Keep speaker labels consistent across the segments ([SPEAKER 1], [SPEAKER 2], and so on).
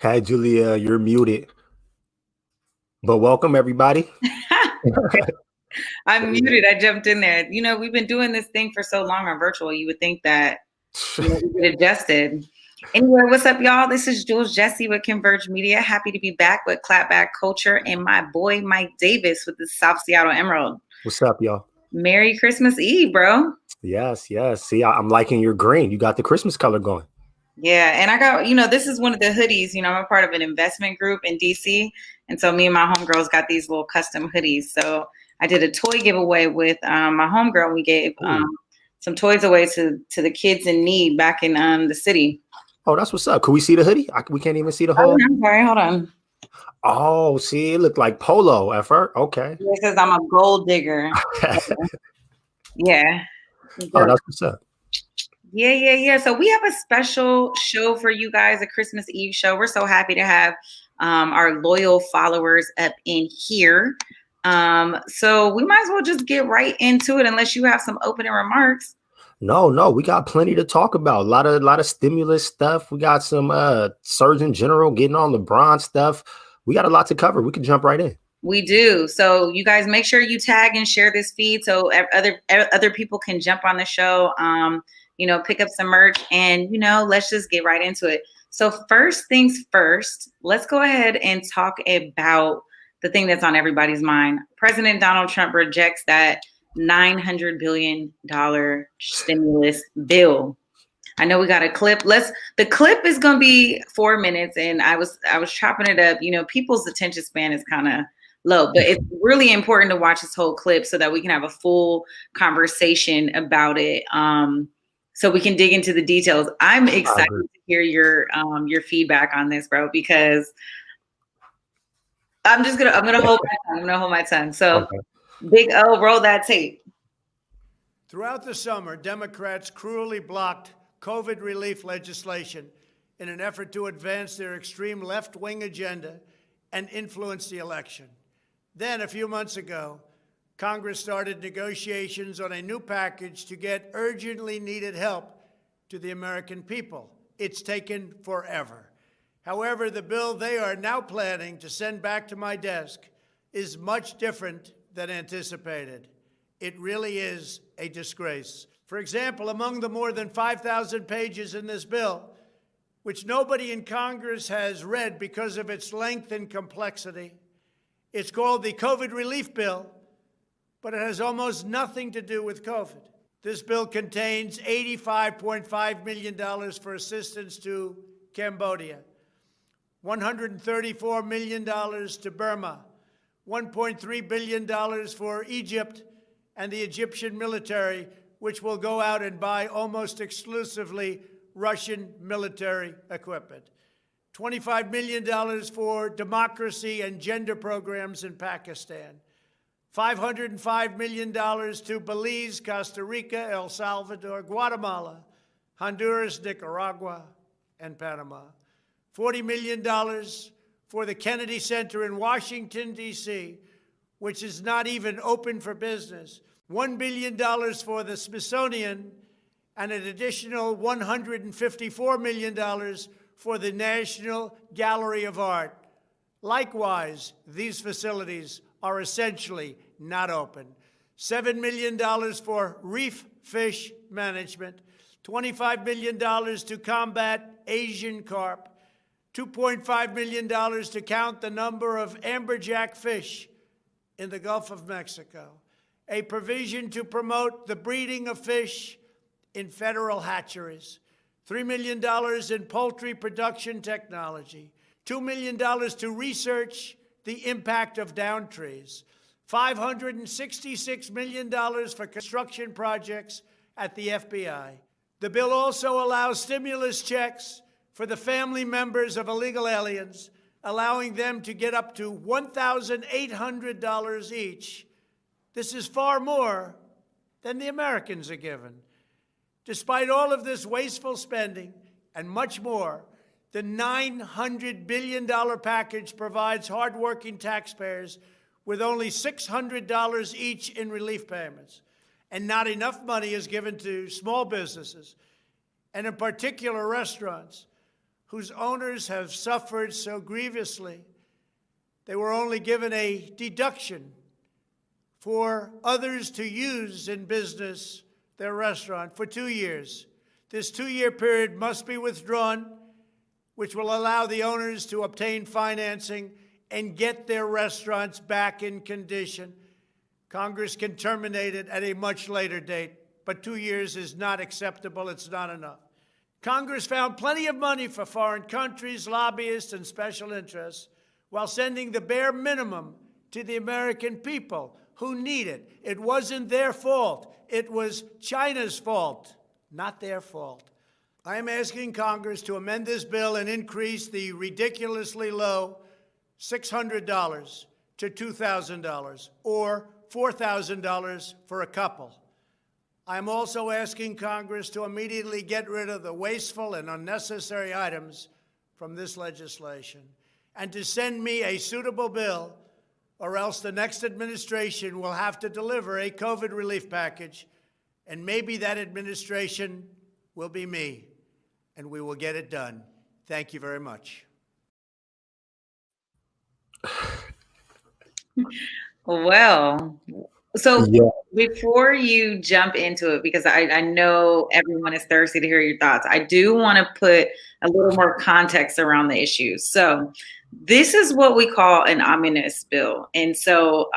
[SPEAKER 1] Hi, Julia, you're muted, but welcome everybody.
[SPEAKER 2] I'm muted. I jumped in there. We've been doing this thing for so long on virtual. You would think that, we get adjusted. Anyway, what's up, y'all? This is Jules Jessie with Converge Media. Happy to be back with Clapback Culture and my boy Mike Davis with the South Seattle Emerald.
[SPEAKER 1] What's up, y'all?
[SPEAKER 2] Merry Christmas Eve, bro.
[SPEAKER 1] Yes, yes. See, I'm liking your green. You got the Christmas color going.
[SPEAKER 2] Yeah, and I got, this is one of the hoodies. I'm a part of an investment group in DC. And so me and my homegirls got these little custom hoodies. So I did a toy giveaway with my homegirl. We gave
[SPEAKER 1] Ooh.
[SPEAKER 2] some toys away to the kids in need back in the city.
[SPEAKER 1] Oh, that's what's up. Could we see the hoodie? We can't even see the
[SPEAKER 2] Oh,
[SPEAKER 1] whole.
[SPEAKER 2] I'm sorry. Hold on.
[SPEAKER 1] Oh, see, it looked like polo at first. Okay.
[SPEAKER 2] It says I'm a gold digger. Yeah.
[SPEAKER 1] Oh, that's what's up.
[SPEAKER 2] Yeah. So we have a special show for you guys, a Christmas Eve show. We're so happy to have our loyal followers up in here. So we might as well just get right into it unless you have some opening remarks.
[SPEAKER 1] No, we got plenty to talk about. A lot of stimulus stuff. We got some Surgeon General getting on LeBron stuff. We got a lot to cover. We can jump right in.
[SPEAKER 2] We do. So you guys make sure you tag and share this feed so other people can jump on the show. Pick up some merch and let's just get right into it. So first things first, let's go ahead and talk about the thing that's on everybody's mind. President Donald Trump rejects that $900 billion stimulus bill. I know we got a clip. The clip is going to be 4 minutes, and I was chopping it up. People's attention span is kind of low, but it's really important to watch this whole clip so that we can have a full conversation about it. So we can dig into the details. I'm excited to hear your feedback on this, bro, because I'm gonna hold my tongue. I'm gonna hold my tongue. So okay. Big O, roll that tape.
[SPEAKER 3] Throughout the summer, Democrats cruelly blocked COVID relief legislation in an effort to advance their extreme left-wing agenda and influence the election. Then, a few months ago, Congress started negotiations on a new package to get urgently needed help to the American people. It's taken forever. However, the bill they are now planning to send back to my desk is much different than anticipated. It really is a disgrace. For example, among the more than 5,000 pages in this bill, which nobody in Congress has read because of its length and complexity, it's called the COVID Relief Bill, but it has almost nothing to do with COVID. This bill contains $85.5 million for assistance to Cambodia, $134 million to Burma, $1.3 billion for Egypt and the Egyptian military, which will go out and buy almost exclusively Russian military equipment, $25 million for democracy and gender programs in Pakistan, $505 million to Belize, Costa Rica, El Salvador, Guatemala, Honduras, Nicaragua, and Panama, $40 million for the Kennedy Center in Washington, D.C., which is not even open for business, $1 billion for the Smithsonian, and an additional $154 million for the National Gallery of Art. Likewise, these facilities are essentially not open. $7 million for reef fish management, $25 million to combat Asian carp, $2.5 million to count the number of amberjack fish in the Gulf of Mexico, a provision to promote the breeding of fish in federal hatcheries, $3 million in poultry production technology, $2 million to research the impact of down trees, $566 million for construction projects at the FBI. The bill also allows stimulus checks for the family members of illegal aliens, allowing them to get up to $1,800 each. This is far more than the Americans are given. Despite all of this wasteful spending and much more, the $900 billion package provides hardworking taxpayers with only $600 each in relief payments. And not enough money is given to small businesses, and in particular restaurants, whose owners have suffered so grievously. They were only given a deduction for others to use in business their restaurant for 2 years. This 2-year period must be withdrawn, which will allow the owners to obtain financing and get their restaurants back in condition. Congress can terminate it at a much later date, but 2 years is not acceptable. It's not enough. Congress found plenty of money for foreign countries, lobbyists, and special interests, while sending the bare minimum to the American people who need it. It wasn't their fault. It was China's fault, not their fault. I am asking Congress to amend this bill and increase the ridiculously low $600 to $2,000 or $4,000 for a couple. I am also asking Congress to immediately get rid of the wasteful and unnecessary items from this legislation and to send me a suitable bill, or else the next administration will have to deliver a COVID relief package, and maybe that administration will be me, and we will get it done. Thank you very much.
[SPEAKER 2] Well, so
[SPEAKER 1] Yeah.
[SPEAKER 2] before you jump into it, because I know everyone is thirsty to hear your thoughts, I do want to put a little more context around the issue. So this is what we call an omnibus bill. And so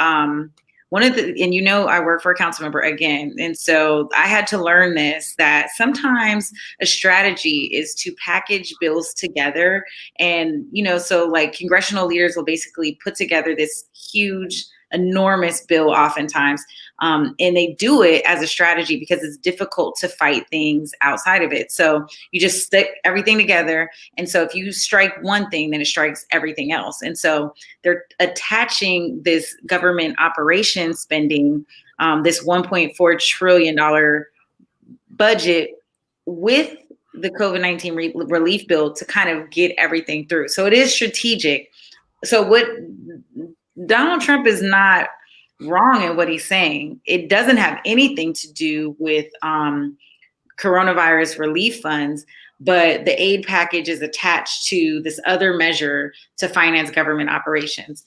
[SPEAKER 2] one of the, and you know, I work for a council member again. And so I had to learn this, that sometimes a strategy is to package bills together. And, you know, so like congressional leaders will basically put together this huge, enormous bill oftentimes. And they do it as a strategy because it's difficult to fight things outside of it. So you just stick everything together. And so if you strike one thing, then it strikes everything else. And so they're attaching this government operation spending, this $1.4 trillion budget with the COVID-19 relief bill to kind of get everything through. So it is strategic. So what Donald Trump is not wrong in what he's saying. It doesn't have anything to do with coronavirus relief funds, but the aid package is attached to this other measure to finance government operations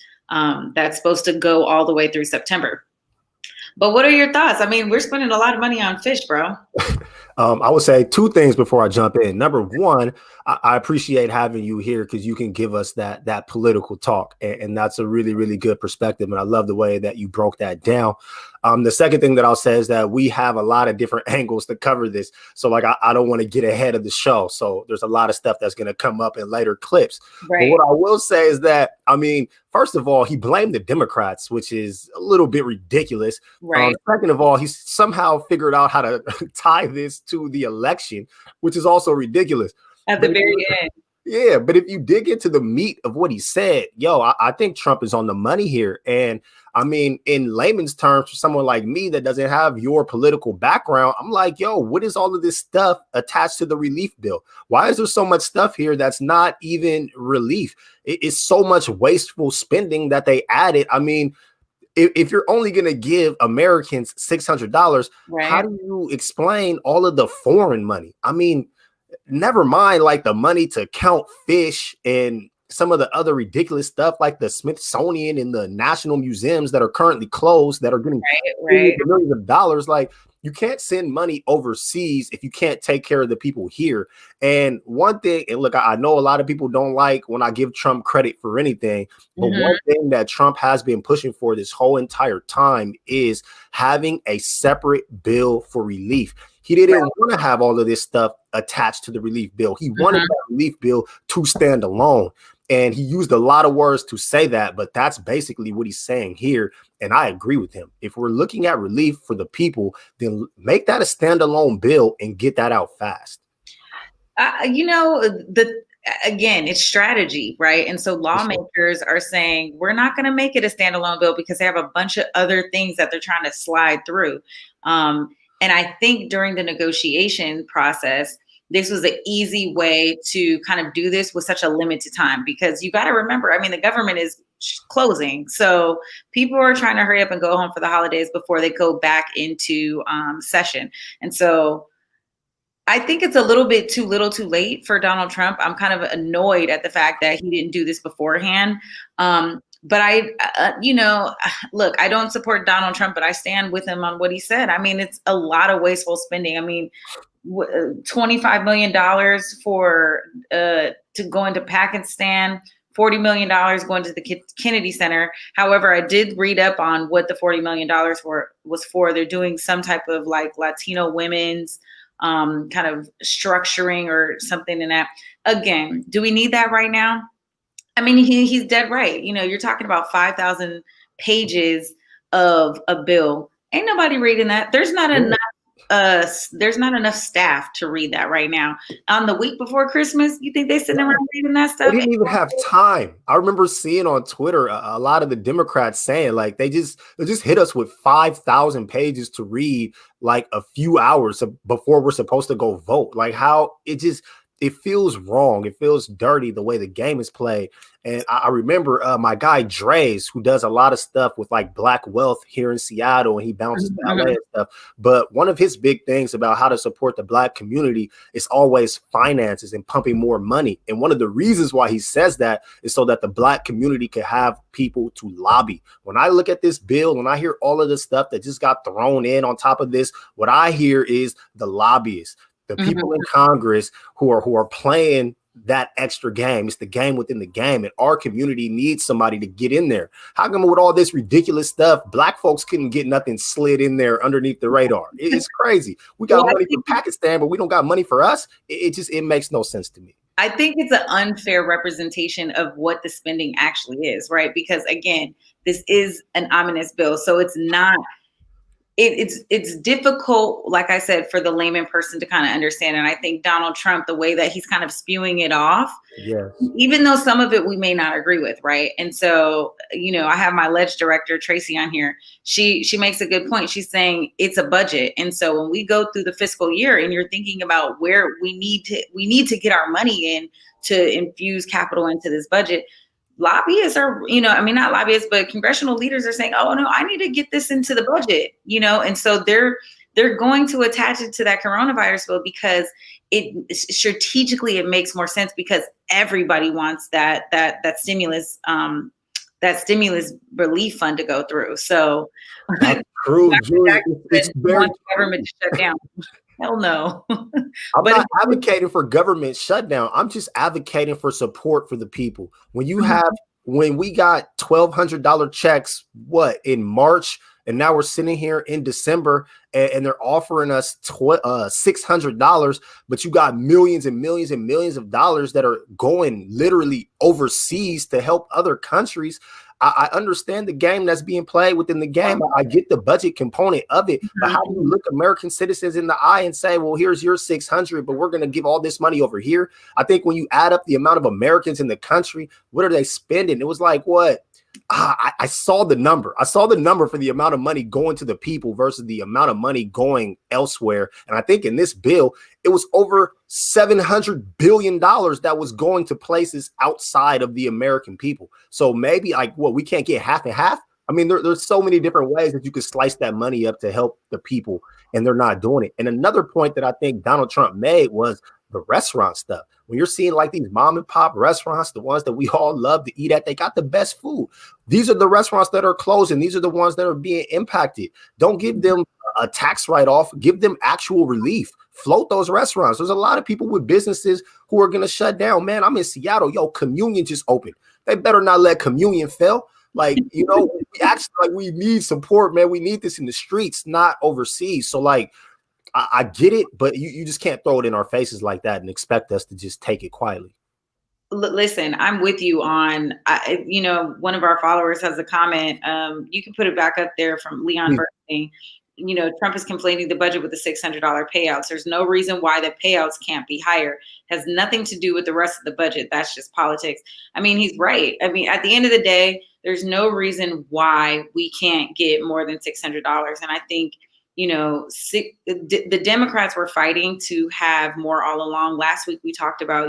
[SPEAKER 2] that's supposed to go all the way through September. But what are your thoughts? I mean, we're spending a lot of money on fish, bro.
[SPEAKER 1] I would say two things before I jump in. Number one, I appreciate having you here because you can give us that political talk. And that's a really, really good perspective. And I love the way that you broke that down. The second thing that I'll say is that we have a lot of different angles to cover this. So like, I don't want to get ahead of the show. So there's a lot of stuff that's going to come up in later clips.
[SPEAKER 2] Right.
[SPEAKER 1] But what I will say is that, I mean, first of all, he blamed the Democrats, which is a little bit ridiculous.
[SPEAKER 2] Right.
[SPEAKER 1] Second of all, he's somehow figured out how to tie this to the election, which is also ridiculous.
[SPEAKER 2] At the very end.
[SPEAKER 1] Yeah, but if you dig into the meat of what he said, I think Trump is on the money here. And I mean, in layman's terms, for someone like me that doesn't have your political background, I'm like, what is all of this stuff attached to the relief bill? Why is there so much stuff here that's not even relief? It's so much wasteful spending that they added. I mean, if you're only going to give Americans $600,
[SPEAKER 2] right,
[SPEAKER 1] how do you explain all of the foreign money? I mean, never mind like the money to count fish and some of the other ridiculous stuff like the Smithsonian and the national museums that are currently closed that are getting millions of dollars. Like, you can't send money overseas if you can't take care of the people here. And one thing, and look, I know a lot of people don't like when I give Trump credit for anything, but one thing that Trump has been pushing for this whole entire time is having a separate bill for relief. He didn't want to have all of this stuff attached to the relief bill. He wanted that relief bill to stand alone. And he used a lot of words to say that, but that's basically what he's saying here. And I agree with him. If we're looking at relief for the people, then make that a standalone bill and get that out fast.
[SPEAKER 2] Again, it's strategy, right? And so lawmakers are saying, we're not going to make it a standalone bill because they have a bunch of other things that they're trying to slide through. And I think during the negotiation process, this was an easy way to kind of do this with such a limited time, because you got to remember, I mean, the government is closing. So people are trying to hurry up and go home for the holidays before they go back into session. And so I think it's a little bit too little too late for Donald Trump. I'm kind of annoyed at the fact that he didn't do this beforehand. But look, I don't support Donald Trump, but I stand with him on what he said. I mean, it's a lot of wasteful spending. I mean, $25 million for to go into Pakistan, $40 million going to the Kennedy Center. However, I did read up on what the $40 million was for. They're doing some type of like Latino women's kind of structuring or something in that. Again, do we need that right now? I mean, he's dead right. You know, you're talking about 5,000 pages of a bill. Ain't nobody reading that. There's not enough staff to read that right now. On the week before Christmas, you think they sitting around reading that stuff?
[SPEAKER 1] They didn't even have time. I remember seeing on Twitter a lot of the Democrats saying like they just hit us with 5,000 pages to read like a few hours before we're supposed to go vote. Like how it feels wrong. It feels dirty the way the game is played. And I remember my guy Dre's, who does a lot of stuff with like Black wealth here in Seattle, and he bounces to LA and stuff. But one of his big things about how to support the Black community is always finances and pumping more money. And one of the reasons why he says that is so that the Black community can have people to lobby. When I look at this bill, when I hear all of the stuff that just got thrown in on top of this, what I hear is the lobbyists, the people in Congress who are playing that extra game. It's the game within the game, and our community needs somebody to get in there. How come with all this ridiculous stuff, Black folks couldn't get nothing slid in there underneath the radar? It's crazy. We got money for Pakistan, but we don't got money for us. It makes no sense to me.
[SPEAKER 2] I think it's an unfair representation of what the spending actually is, right? Because again, this is an ominous bill, so it's not. It's difficult, like I said, for the layman person to kind of understand. And I think Donald Trump, the way that he's kind of spewing it off, even though some of it we may not agree with, right? And so, you know, I have my ledge director, Tracy, on here. She makes a good point. She's saying it's a budget. And so when we go through the fiscal year and you're thinking about where we need to get our money in to infuse capital into this budget, lobbyists are, not lobbyists, but congressional leaders are saying, oh no, I need to get this into the budget, and so they're going to attach it to that coronavirus bill because strategically it makes more sense because everybody wants that stimulus relief fund to go through. So
[SPEAKER 1] that's true. It's very
[SPEAKER 2] government to shut down. Hell no.
[SPEAKER 1] I'm not advocating for government shutdown. I'm just advocating for support for the people. When we got $1,200 checks, in March, and now we're sitting here in December and they're offering us $600, but you got millions and millions and millions of dollars that are going literally overseas to help other countries. I understand the game that's being played within the game. I get the budget component of it, but how do you look American citizens in the eye and say, well, here's your 600, but we're going to give all this money over here? I think when you add up the amount of Americans in the country, what are they spending? It was like, what? I saw the number. I saw the number for the amount of money going to the people versus the amount of money going elsewhere. And I think in this bill, it was over $700 billion that was going to places outside of the American people. So maybe we can't get half and half. I mean, there's so many different ways that you could slice that money up to help the people, and they're not doing it. And another point that I think Donald Trump made was the restaurant stuff. When you're seeing like these mom and pop restaurants, the ones that we all love to eat at, they got the best food. These are the restaurants that are closing. These are the ones that are being impacted. Don't give them a tax write-off. Give them actual relief. Float those restaurants. There's a lot of people with businesses who are going to shut down. Man, I'm in Seattle. Communion just opened. They better not let Communion fail. We actually we need support, man. We need this in the streets, not overseas. So I get it, but you just can't throw it in our faces like that and expect us to just take it quietly.
[SPEAKER 2] Listen, I'm with you on, one of our followers has a comment. You can put it back up there from Leon Bernstein. Trump is conflating the budget with the $600 payouts. There's no reason why the payouts can't be higher. Has nothing to do with the rest of the budget. That's just politics. I mean, he's right. I mean, at the end of the day, there's no reason why we can't get more than $600. And I think, the Democrats were fighting to have more all along. Last week, we talked about,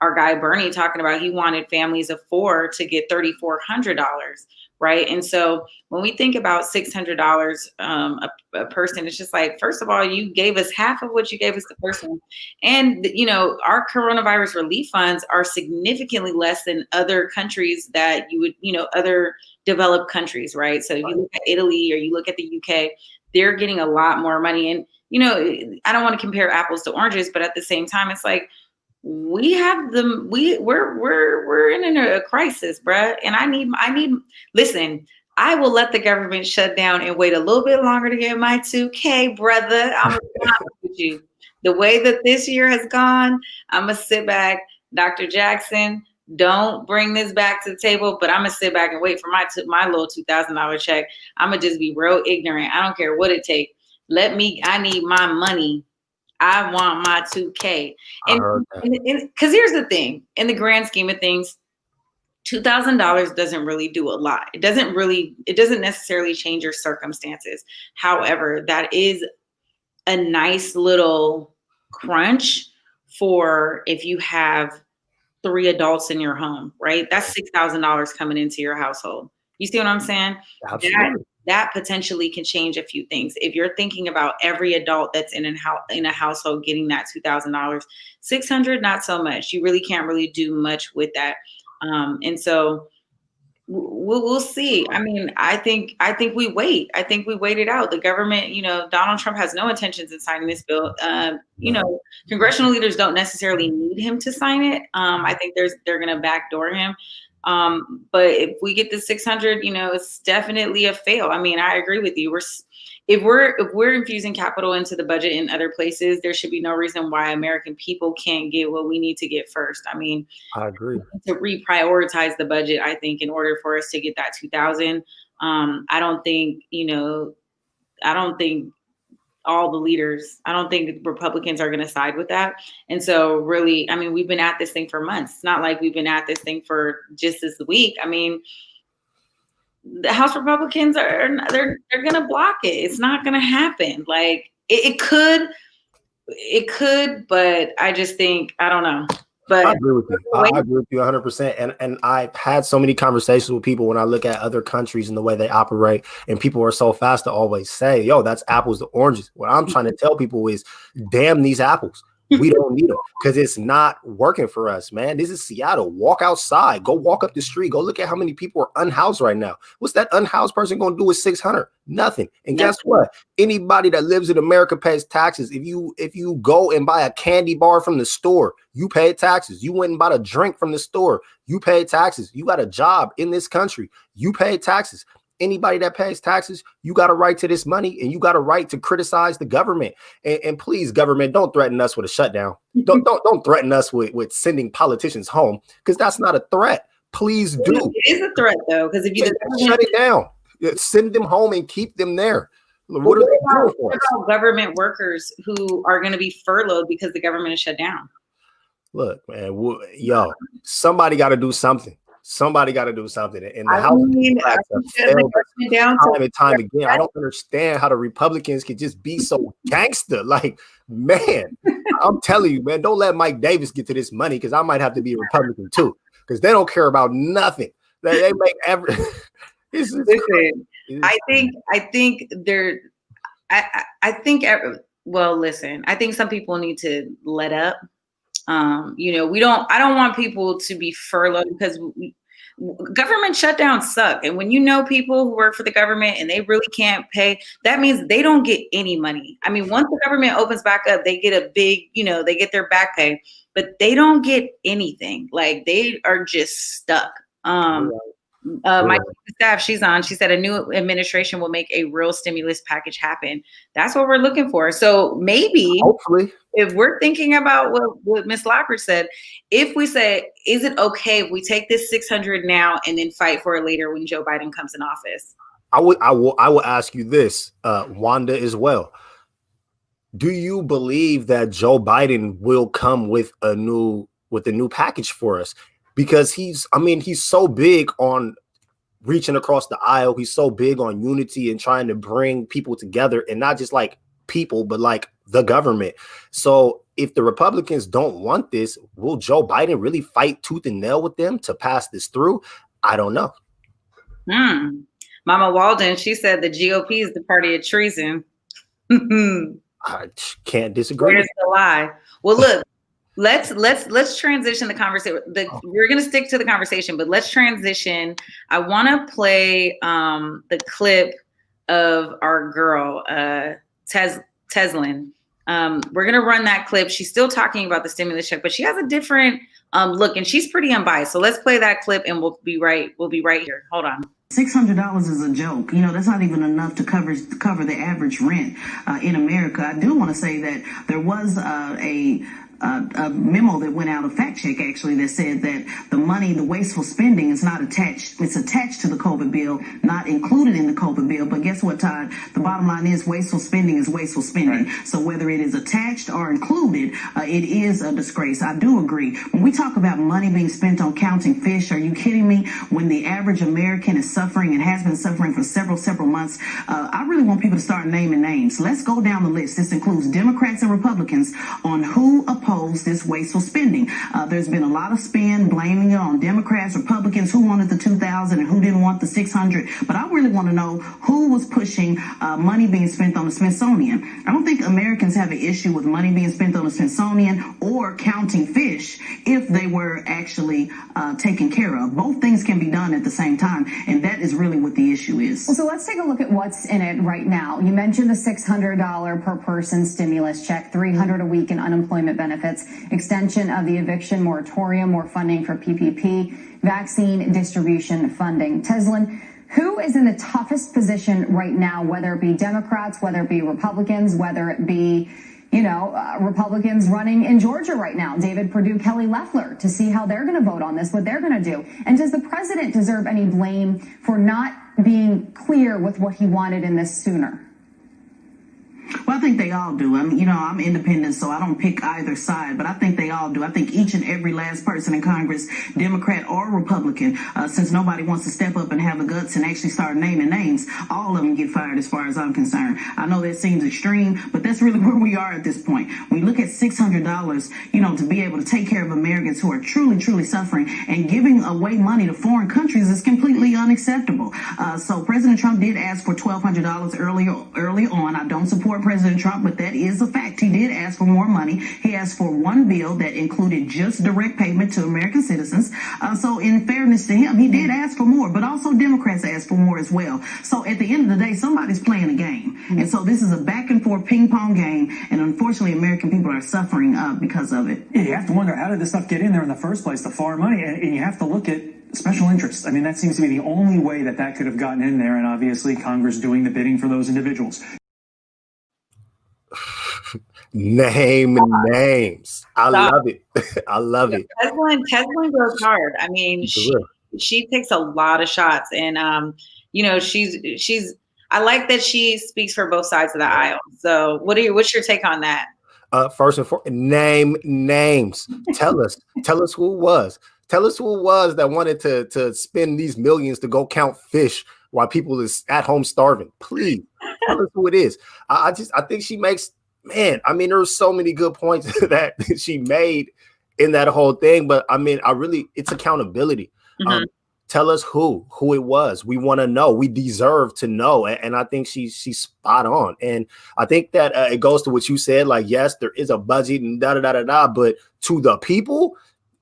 [SPEAKER 2] our guy Bernie talking about he wanted families of 4 to get $3,400. right? And so when we think about $600 a person, it's just like, first of all, you gave us half of what you gave us the person. And, our coronavirus relief funds are significantly less than other countries that you would, other developed countries, right? So if you look at Italy or you look at the UK, they're getting a lot more money. And, I don't want to compare apples to oranges, but at the same time, it's like, we're in a crisis, bruh. And I need, listen, I will let the government shut down and wait a little bit longer to get my 2K, brother. I'm gonna be honest with you. The way that this year has gone, I'm gonna sit back. Dr. Jackson, don't bring this back to the table, but I'm gonna sit back and wait for my little $2,000 check. I'm gonna just be real ignorant. I don't care what it takes. I need my money. I want my 2K. And because here's the thing, in the grand scheme of things, $2,000 doesn't really do a lot. It doesn't necessarily change your circumstances. However, that is a nice little crunch for if you have 3 adults in your home, right? That's $6,000 coming into your household. You see what I'm saying?
[SPEAKER 1] Absolutely.
[SPEAKER 2] That potentially can change a few things. If you're thinking about every adult that's in a household getting that $2,000, $600, not so much. You really can't really do much with that. And so we'll see. I mean, I think we wait. I think we wait it out. The government, Donald Trump has no intentions of signing this bill. Congressional leaders don't necessarily need him to sign it. I think they're going to backdoor him. But if we get the 600, it's definitely a fail. I mean, I agree with you. If we're infusing capital into the budget in other places, there should be no reason why American people can't get what we need to get first. I mean,
[SPEAKER 1] I agree.
[SPEAKER 2] To reprioritize the budget, I think, in order for us to get that 2,000, I don't think all the leaders, I don't think Republicans are going to side with that. And so really, I mean, we've been at this thing for months. It's not like we've been at this thing for just this week. I mean, the House Republicans they're going to block it. It's not going to happen. Like it could, but I just think, I don't know. But
[SPEAKER 1] I agree with you. I agree with you 100%. And I've had so many conversations with people when I look at other countries and the way they operate, and people are so fast to always say, yo, that's apples to oranges. What I'm trying to tell people is, damn these apples. We don't need them because it's not working for us, man. This is Seattle. Walk outside. Go walk up the street. Go look at how many people are unhoused right now. What's that unhoused person going to do with 600? Nothing. And guess what? Anybody that lives in America pays taxes. If you go and buy a candy bar from the store, you pay taxes. You went and bought a drink from the store, you pay taxes. You got a job in this country, you pay taxes. Anybody that pays taxes, you got a right to this money, and you got a right to criticize the government. And please, government, don't threaten us with a shutdown. Don't threaten us with sending politicians home, because that's not a threat. Please do.
[SPEAKER 2] It is a threat, though, because if you
[SPEAKER 1] shut it down, send them home and keep them there. What are they doing for us?
[SPEAKER 2] What about government workers who are going to be furloughed because the government is shut down?
[SPEAKER 1] Look, man, somebody got to do something. Somebody got to do something. And the House time and time again. I don't understand how the Republicans can just be so gangster. Like, man, I'm telling you, man, don't let Mike Davis get to this money, because I might have to be a Republican too, because they don't care about nothing. They make every.
[SPEAKER 2] I think some people need to let up. I don't want people to be furloughed, because government shutdowns suck. And when people who work for the government and they really can't pay, that means they don't get any money. I mean, once the government opens back up, they get a big, they get their back pay, but they don't get anything. Like, they are just stuck. My staff, she said a new administration will make a real stimulus package happen. That's what we're looking for. So maybe,
[SPEAKER 1] hopefully,
[SPEAKER 2] if we're thinking about what Ms. Lockridge said, if we say, is it okay if we take this 600 now and then fight for it later when Joe Biden comes in office?
[SPEAKER 1] I will ask you this, Wanda, as well. Do you believe that Joe Biden will come with a new package for us? Because he's so big on reaching across the aisle. He's so big on unity and trying to bring people together, and not just like people, but like the government. So if the Republicans don't want this, will Joe Biden really fight tooth and nail with them to pass this through? I don't know.
[SPEAKER 2] Mama Walden, she said the GOP is the party of treason.
[SPEAKER 1] I can't disagree.
[SPEAKER 2] Where's the lie? Well, look, let's transition the conversation. We're gonna stick to the conversation, but let's transition. I want to play the clip of our girl Teslin. We're gonna run that clip. She's still talking about the stimulus check, but she has a different look, and she's pretty unbiased. So let's play that clip, and we'll be right here. Hold on.
[SPEAKER 4] $600 is a joke. You know, that's not even enough to cover the average rent in America. I do want to say that there was a memo that went out, a fact check actually, that said that the wasteful spending is not attached. It's attached to the COVID bill, not included in the COVID bill. But guess what, Todd? The bottom line is wasteful spending is wasteful spending. Right. So whether it is attached or included, it is a disgrace. I do agree. When we talk about money being spent on counting fish, are you kidding me? When the average American is suffering and has been suffering for several months, I really want people to start naming names. Let's go down the list. This includes Democrats and Republicans on who oppose this wasteful spending. There's been a lot of spin blaming it on Democrats, Republicans, who wanted the 2,000 and who didn't want the 600. But I really want to know who was pushing money being spent on the Smithsonian. I don't think Americans have an issue with money being spent on the Smithsonian or counting fish if they were actually taken care of. Both things can be done at the same time, and that is really what the issue is.
[SPEAKER 5] Well, so let's take a look at what's in it right now. You mentioned the $600 per person stimulus check, $300 a week in unemployment benefits, extension of the eviction moratorium, more funding for PPP, vaccine distribution funding. Teslin, who is in the toughest position right now, whether it be Democrats, whether it be Republicans, whether it be, Republicans running in Georgia right now, David Perdue, Kelly Loeffler, to see how they're going to vote on this, what they're going to do? And does the president deserve any blame for not being clear with what he wanted in this sooner?
[SPEAKER 4] Well, I think they all do. I mean, I'm independent, so I don't pick either side, but I think they all do. I think each and every last person in Congress, Democrat or Republican, since nobody wants to step up and have the guts and actually start naming names, all of them get fired as far as I'm concerned. I know that seems extreme, but that's really where we are at this point. When you look at $600, to be able to take care of Americans who are truly, truly suffering, and giving away money to foreign countries is completely unacceptable. So President Trump did ask for $1,200 early on. I don't support President Trump, but that is a fact. He did ask for more money. He asked for one bill that included just direct payment to American citizens. So in fairness to him, he did ask for more, but also Democrats asked for more as well. So at the end of the day, somebody's playing a game. And so this is a back and forth ping pong game. And unfortunately, American people are suffering because of it.
[SPEAKER 6] Yeah, you have to wonder, how did this stuff get in there in the first place, the foreign money? And you have to look at special interests. I mean, that seems to be the only way that could have gotten in there. And obviously, Congress doing the bidding for those individuals.
[SPEAKER 1] Name names. I love it. I love it.
[SPEAKER 2] Teslin goes hard. I mean, she takes a lot of shots, and she's. I like that she speaks for both sides of the aisle. So, what's your take on that?
[SPEAKER 1] First and foremost, name names. Tell us who it was. Tell us who it was that wanted to spend these millions to go count fish while people is at home starving. Please tell us who it is. I think she makes. Man, I mean, there's so many good points that she made in that whole thing, but I mean, it's accountability. Mm-hmm. Tell us who it was. We want to know. We deserve to know, and I think she's spot on. And I think that it goes to what you said. Like, yes, there is a budget and but to the people,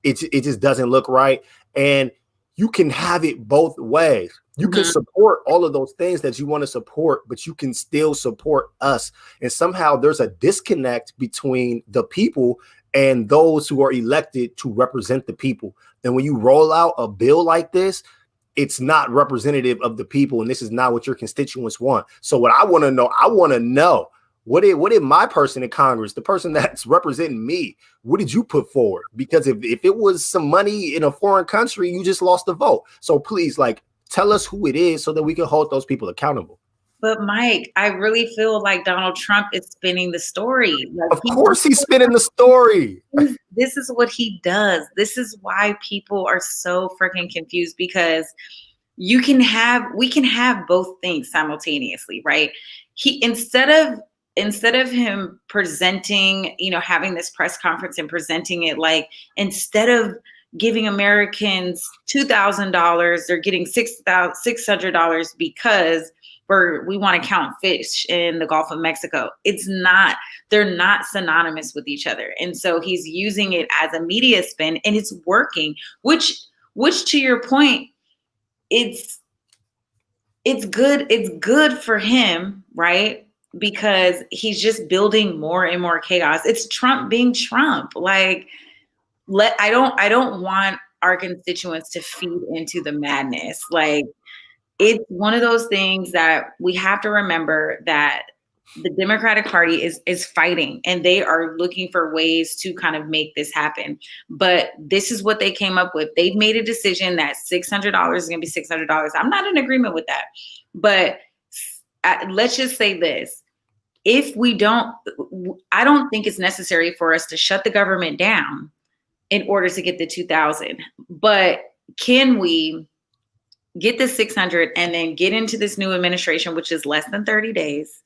[SPEAKER 1] it just doesn't look right. And you can have it both ways. You can support all of those things that you want to support, but you can still support us. And somehow there's a disconnect between the people and those who are elected to represent the people. And when you roll out a bill like this, it's not representative of the people. And this is not what your constituents want. So what I want to know, what did my person in Congress, the person that's representing me, what did you put forward? Because if it was some money in a foreign country, you just lost the vote. So please, tell us who it is so that we can hold those people accountable.
[SPEAKER 2] But Mike, I really feel like Donald Trump is spinning the story.
[SPEAKER 1] Of course he's spinning the story.
[SPEAKER 2] This is what he does. This is why people are so freaking confused, because we can have both things simultaneously, right? He instead of him presenting, having this press conference and presenting it instead of giving Americans $2,000. They're getting $600 because we want to count fish in the Gulf of Mexico. They're not synonymous with each other. And so he's using it as a media spin, and it's working, which to your point, it's good. It's good for him, right? Because he's just building more and more chaos. It's Trump being Trump. Like, I don't want our constituents to feed into the madness. Like, it's one of those things that we have to remember that the Democratic Party is fighting, and they are looking for ways to kind of make this happen. But this is what they came up with. They've made a decision that $600 is going to be $600. I'm not in agreement with that. But let's just say this. I don't think it's necessary for us to shut the government down in order to get the 2,000. But can we get the 600 and then get into this new administration, which is less than 30 days?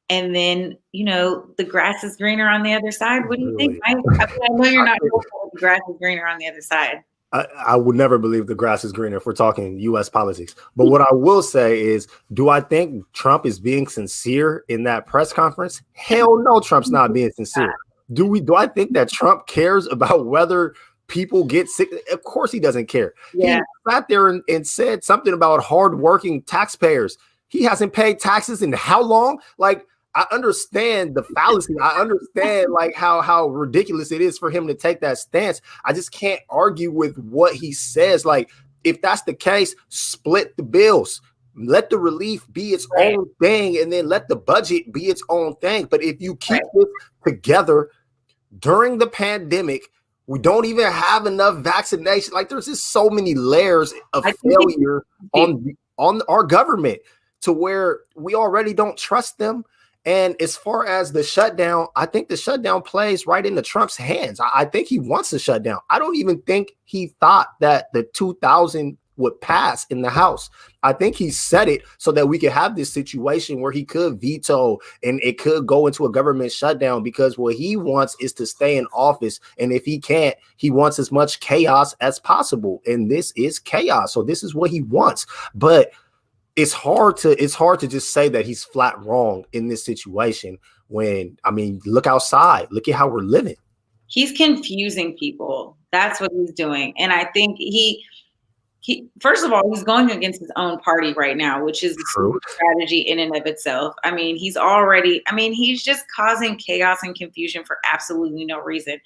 [SPEAKER 2] And then, the grass is greener on the other side. What do you think, Mike? I know you're not hopeful the grass is greener on the other side.
[SPEAKER 1] I would never believe the grass is greener if we're talking U.S. politics. But what I will say is, do I think Trump is being sincere in that press conference? Hell no, Trump's not being sincere. Do I think that Trump cares about whether people get sick? Of course he doesn't care.
[SPEAKER 2] Yeah.
[SPEAKER 1] He sat there and said something about hardworking taxpayers. He hasn't paid taxes in how long? Like, I understand the fallacy. I understand like how ridiculous it is for him to take that stance. I just can't argue with what he says. Like, if that's the case, split the bills. Let the relief be its own thing, and then let the budget be its own thing. But if you keep this together during the pandemic, we don't even have enough vaccination. Like, there's just so many layers of failure on our government to where we already don't trust them. And as far as the shutdown, I think the shutdown plays right into Trump's hands. I think he wants to shut down. I don't even think he thought that the 2,000 would pass in the House. I think he said it so that we could have this situation where he could veto and it could go into a government shutdown, because what he wants is to stay in office. And if he can't, he wants as much chaos as possible. And this is chaos. So this is what he wants. But it's hard to just say that he's flat wrong in this situation when, I mean, look outside, look at how we're living.
[SPEAKER 2] He's confusing people. That's what he's doing. And I think he first of all, he's going against his own party right now, which is a strategy in and of itself. I mean, he's just causing chaos and confusion for absolutely no reason.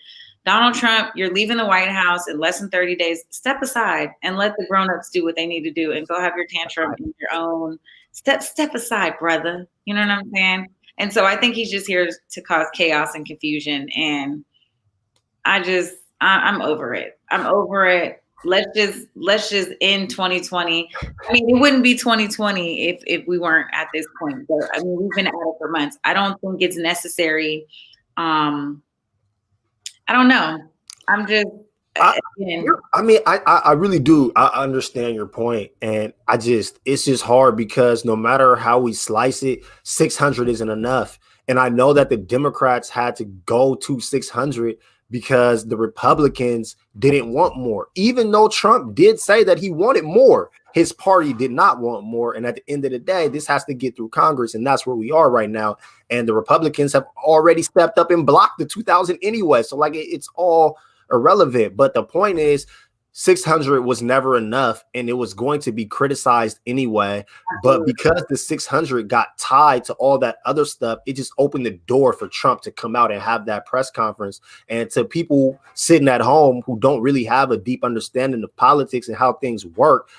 [SPEAKER 2] Donald Trump, you're leaving the White House in less than 30 days. Step aside and let the grown-ups do what they need to do and go have your tantrum in your own. Step aside, brother. You know what I'm saying? And so I think he's just here to cause chaos and confusion. And I'm over it. I'm over it. Let's just end 2020. I mean, it wouldn't be 2020 if we weren't at this point. But I mean, we've been at it for months. I don't think it's necessary. I don't know. I'm just. I really do. I understand your point, and it's just hard because no matter how we slice it, 600 isn't enough. And I know that the Democrats had to go to 600 because the Republicans didn't want more. Even though Trump did say that he wanted more, his party did not want more. And at the end of the day, this has to get through Congress, and that's where we are right now. And the Republicans have already stepped up and blocked the 2,000 anyway. So like it's all irrelevant. But the point is, 600 was never enough, and it was going to be criticized anyway. But because the 600 got tied to all that other stuff, it just opened the door for Trump to come out and have that press conference. And to people sitting at home who don't really have a deep understanding of politics and how things work,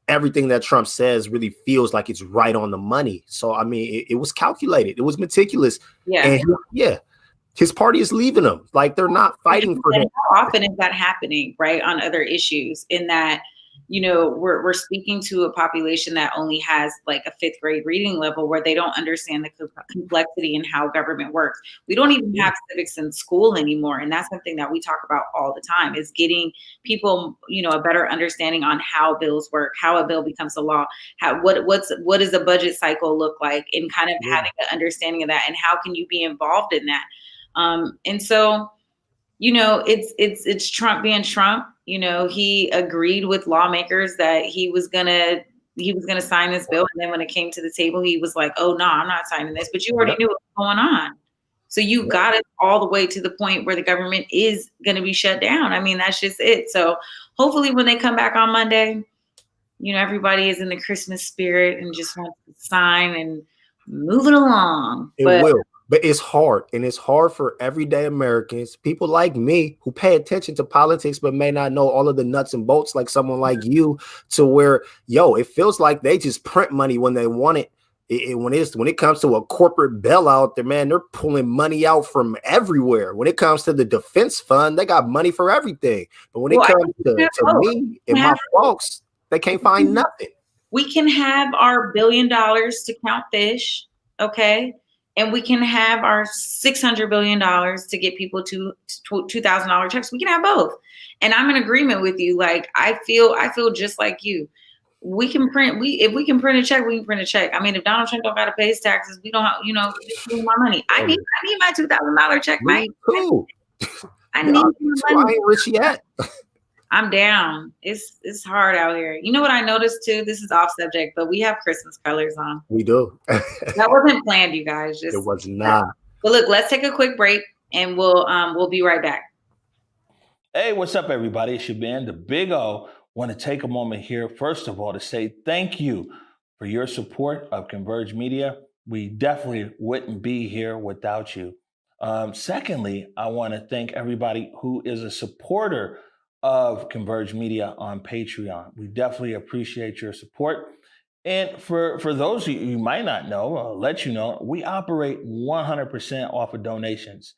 [SPEAKER 2] everything that Trump says really feels like it's right on the money. So, I mean, it was calculated. It was meticulous. Yeah.
[SPEAKER 1] And his party is leaving him. Like, they're not fighting for him.
[SPEAKER 2] How often is that happening, right, on other issues, in that, we're speaking to a population that only has like a 5th grade reading level, where they don't understand the complexity and how government works. We don't even have civics in school anymore. And that's something that we talk about all the time, is getting people, a better understanding on how bills work, how a bill becomes a law, what does a budget cycle look like, and kind of having an understanding of that, and how can you be involved in that. And so you know, it's Trump being Trump. You know, he agreed with lawmakers that he was gonna sign this bill, and then when it came to the table, he was like, "Oh no, I'm not signing this." But you already knew what was going on, so you got it all the way to the point where the government is going to be shut down. I mean, that's just it. So hopefully, when they come back on Monday, you know, everybody is in the Christmas spirit and just wants to sign and move it along.
[SPEAKER 1] It will. But it's hard, and it's hard for everyday Americans, people like me who pay attention to politics but may not know all of the nuts and bolts like someone like you, to where, it feels like they just print money when they want it. When it comes to a corporate bailout, they're pulling money out from everywhere. When it comes to the defense fund, they got money for everything. But when it comes to me and my folks, they can't find nothing.
[SPEAKER 2] We can have our $1 billion to count fish, okay? And we can have our $600 billion to get people to $2,000 checks. We can have both. And I'm in agreement with you. Like, I feel just like you. We can print, if we can print a check, we can print a check. I mean, if Donald Trump don't got to pay his taxes, we don't have, just give me my money. I need my $2,000 check, Mike.
[SPEAKER 1] Cool.
[SPEAKER 2] I need my money.
[SPEAKER 1] I ain't rich yet.
[SPEAKER 2] I'm down. It's hard out here. You know what I noticed too? This is off subject, but we have Christmas colors on.
[SPEAKER 1] We do.
[SPEAKER 2] That wasn't planned, you guys.
[SPEAKER 1] It was not.
[SPEAKER 2] But look, let's take a quick break and we'll be right back.
[SPEAKER 7] Hey, what's up, everybody? It's your man, the Big O. Want to take a moment here, first of all, to say thank you for your support of Converge Media. We definitely wouldn't be here without you. Secondly, I want to thank everybody who is a supporter of Converge Media on Patreon. We definitely appreciate your support. And for those of you might not know, I'll let you know, we operate 100% off of donations.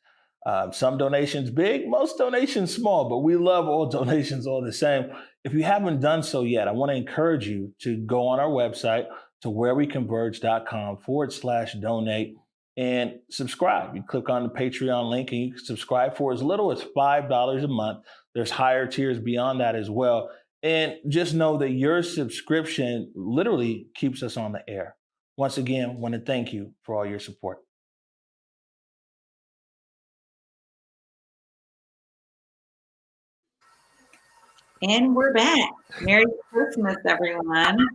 [SPEAKER 7] Some donations big, most donations small, but we love all donations all the same. If you haven't done so yet, I want to encourage you to go on our website to whereweconverge.com/donate and subscribe. You click on the Patreon link and you can subscribe for as little as $5 a month. There's higher tiers beyond that as well. And just know that your subscription literally keeps us on the air. Once again, want to thank you for all your support.
[SPEAKER 2] And we're back. Merry Christmas, everyone.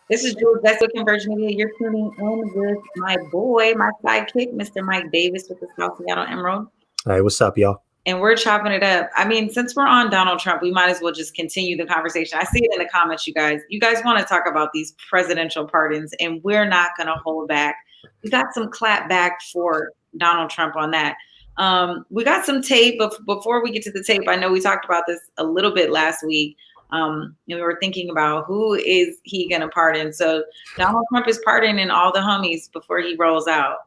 [SPEAKER 2] This is Jules Best with Converge Media. You're tuning in with my boy, my sidekick, Mr. Mike Davis with the South Seattle Emerald.
[SPEAKER 1] Hey, what's up, y'all?
[SPEAKER 2] And we're chopping it up. I mean, since we're on Donald Trump, we might as well just continue the conversation. I see it in the comments, you guys. You guys want to talk about these presidential pardons, and we're not going to hold back. We got some clap back for Donald Trump on that. We got some tape. Before we get to the tape, I know we talked about this a little bit last week. We were thinking about who is he going to pardon. So Donald Trump is pardoning all the homies before he rolls out.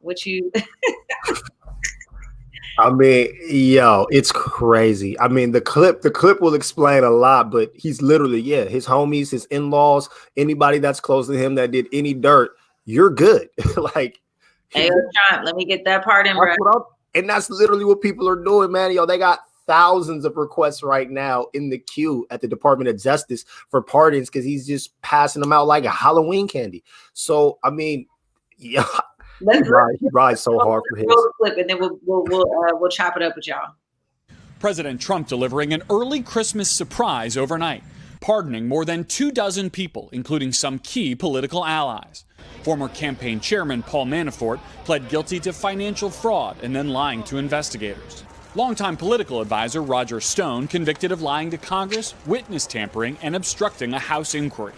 [SPEAKER 1] I mean, it's crazy. I mean, the clip will explain a lot, but he's literally, his homies, his in-laws, anybody that's close to him that did any dirt, you're good. Like,
[SPEAKER 2] hey, Trump, let me get that pardon, bro.
[SPEAKER 1] And that's literally what people are doing, man. They got thousands of requests right now in the queue at the Department of Justice for pardons because he's just passing them out like a Halloween candy. So, I mean, he rides so hard for his.
[SPEAKER 2] Clip and then we'll chop it up with y'all.
[SPEAKER 8] President Trump delivering an early Christmas surprise overnight, pardoning more than 24 people, including some key political allies. Former campaign chairman Paul Manafort pled guilty to financial fraud and then lying to investigators. Longtime political advisor Roger Stone convicted of lying to Congress, witness tampering, and obstructing a House inquiry.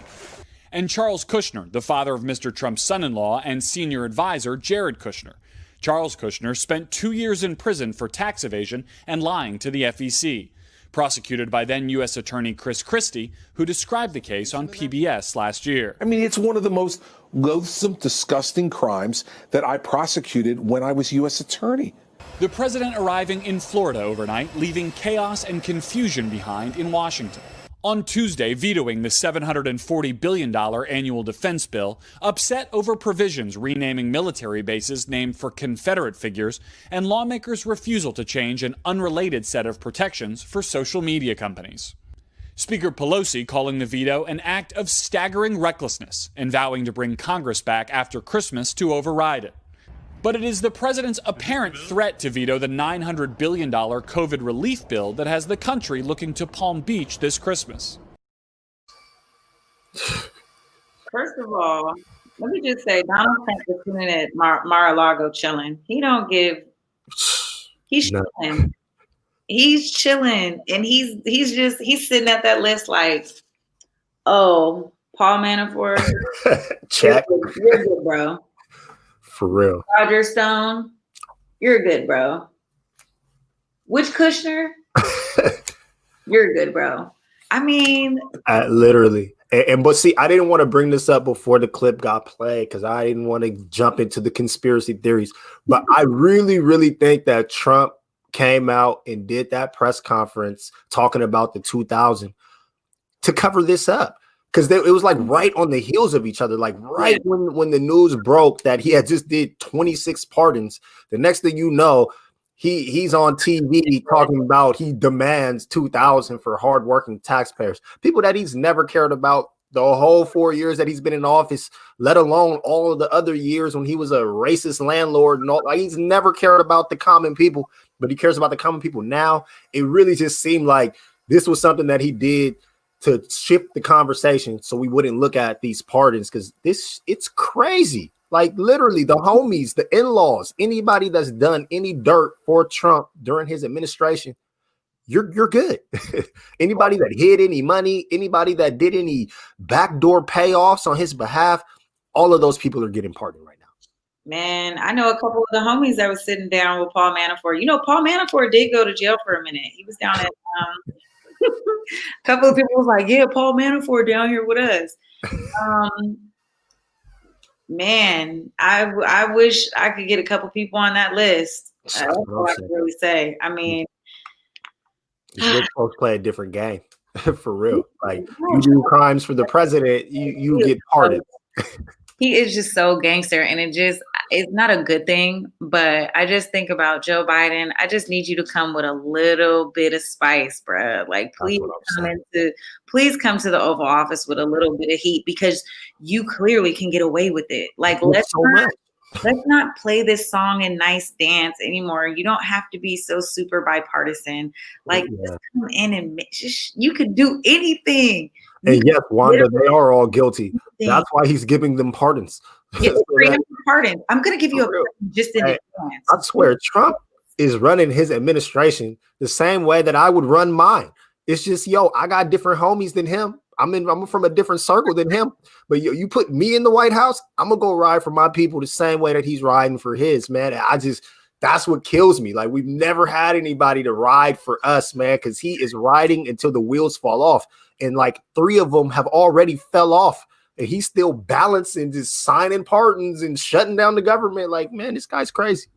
[SPEAKER 8] And Charles Kushner, the father of Mr. Trump's son-in-law and senior advisor Jared Kushner. Charles Kushner spent 2 years in prison for tax evasion and lying to the FEC. Prosecuted by then U.S. Attorney Chris Christie, who described the case on PBS last year.
[SPEAKER 9] I mean, it's one of the most loathsome, disgusting crimes that I prosecuted when I was U.S. Attorney.
[SPEAKER 8] The president arriving in Florida overnight, leaving chaos and confusion behind in Washington. On Tuesday, vetoing the $740 billion annual defense bill, upset over provisions renaming military bases named for Confederate figures, and lawmakers' refusal to change an unrelated set of protections for social media companies. Speaker Pelosi calling the veto an act of staggering recklessness and vowing to bring Congress back after Christmas to override it. But it is the president's apparent threat to veto the $900 billion COVID relief bill that has the country looking to Palm Beach this Christmas.
[SPEAKER 2] First of all, let me just say, Donald Trump is sitting at Mar-a-Lago chilling. He don't give. He's chilling. He's chilling, and he's sitting at that list like, oh, Paul Manafort,
[SPEAKER 1] check.
[SPEAKER 2] You're good, bro.
[SPEAKER 1] For real.
[SPEAKER 2] Roger Stone, you're good, bro. Which Kushner? You're good, bro. I mean,
[SPEAKER 1] literally. But see, I didn't want to bring this up before the clip got played because I didn't want to jump into the conspiracy theories. But I really, really think that Trump came out and did that press conference talking about the 2000 to cover this up. Because it was like right on the heels of each other, like right when the news broke that he had just did 26 pardons. The next thing you know, he's on TV talking about he demands 2,000 for hardworking taxpayers, people that he's never cared about the whole 4 years that he's been in office, let alone all of the other years when he was a racist landlord and all. Like, he's never cared about the common people, but he cares about the common people now. It really just seemed like this was something that he did to shift the conversation so we wouldn't look at these pardons, because it's crazy. Like, literally, the homies, the in-laws, anybody that's done any dirt for Trump during his administration, you're good. Anybody that hid any money, anybody that did any backdoor payoffs on his behalf, all of those people are getting pardoned right now.
[SPEAKER 2] Man, I know a couple of the homies that was sitting down with Paul Manafort. You know, Paul Manafort did go to jail for a minute. He was down at a couple of people was like, yeah, Paul Manafort down here with us. Man, I wish I could get a couple people on that list. That's what I can really say. I mean,
[SPEAKER 1] you're supposed to play a different game. For real. Like, you do crimes for the president, you get pardoned.
[SPEAKER 2] He is just so gangster, and it's not a good thing. But I just think about Joe Biden. I just need you to come with a little bit of spice, bro. Like, please come to the Oval Office with a little bit of heat, because you clearly can get away with it. Like, let's not play this song and nice dance anymore. You don't have to be so super bipartisan. Like, just come in and you could do anything.
[SPEAKER 1] And yes, Wanda, they are all guilty. That's why he's giving them pardons.
[SPEAKER 2] Pardon. I'm going to give you a pardon just in advance.
[SPEAKER 1] I swear, Trump is running his administration the same way that I would run mine. It's just, I got different homies than him. I'm from a different circle than him. But you put me in the White House, I'm going to go ride for my people the same way that he's riding for his, man. That's what kills me. Like, we've never had anybody to ride for us, man, because he is riding until the wheels fall off. And like 3 of them have already fell off. And he's still balancing, just signing pardons and shutting down the government. Like, man, this guy's crazy.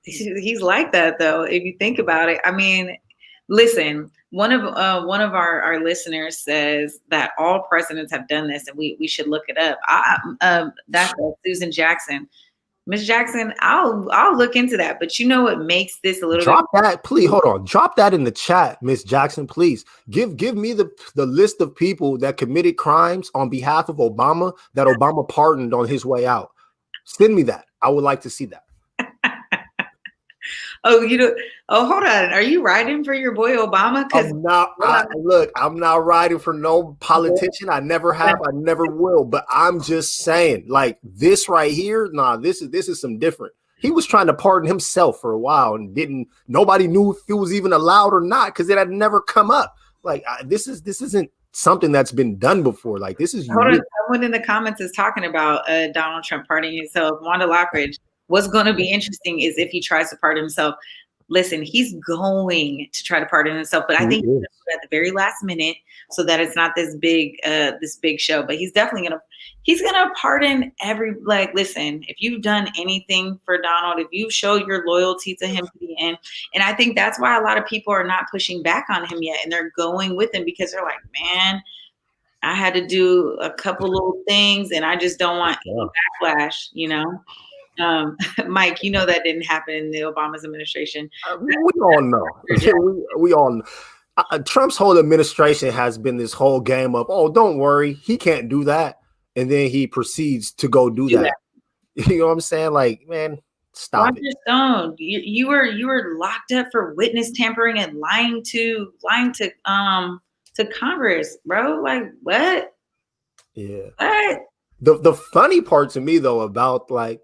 [SPEAKER 2] He's like that, though, if you think about it. I mean, listen, one of our listeners says that all presidents have done this, and we should look it up. That's Susan Jackson. Miss Jackson, I'll look into that. But you know what makes this a little
[SPEAKER 1] drop that, please. Hold on. Drop that in the chat, Miss Jackson, please. Give me the list of people that committed crimes on behalf of Obama that Obama pardoned on his way out. Send me that. I would like to see that.
[SPEAKER 2] Hold on. Are you riding for your boy Obama?
[SPEAKER 1] I'm not riding for no politician. I never have. I never will. But I'm just saying, like, this right here, this is some different. He was trying to pardon himself for a while and nobody knew if it was even allowed or not, because it had never come up. Like, this isn't something that's been done before. Like, this is
[SPEAKER 2] unique. Someone in the comments is talking about Donald Trump pardoning himself. Wanda Lockridge. What's going to be interesting is if he tries to pardon himself. Listen, he's going to try to pardon himself, but I think he's at the very last minute so that it's not this big show. But he's definitely gonna pardon listen, if you've done anything for Donald, if you show your loyalty to him to the end, and I think that's why a lot of people are not pushing back on him yet, and they're going with him because they're like, man, I had to do a couple little things, and I just don't want any backlash, Mike, that didn't happen in the Obama's administration.
[SPEAKER 1] We all know. we all know. Trump's whole administration has been this whole game of, oh, don't worry, he can't do that. And then he proceeds to go do that. You know what I'm saying? Like, man, Stop
[SPEAKER 2] Roger Stone, you were locked up for witness tampering and lying to Congress, bro. Like what?
[SPEAKER 1] Yeah.
[SPEAKER 2] What?
[SPEAKER 1] The funny part to me though about like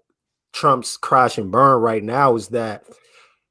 [SPEAKER 1] Trump's crash and burn right now is that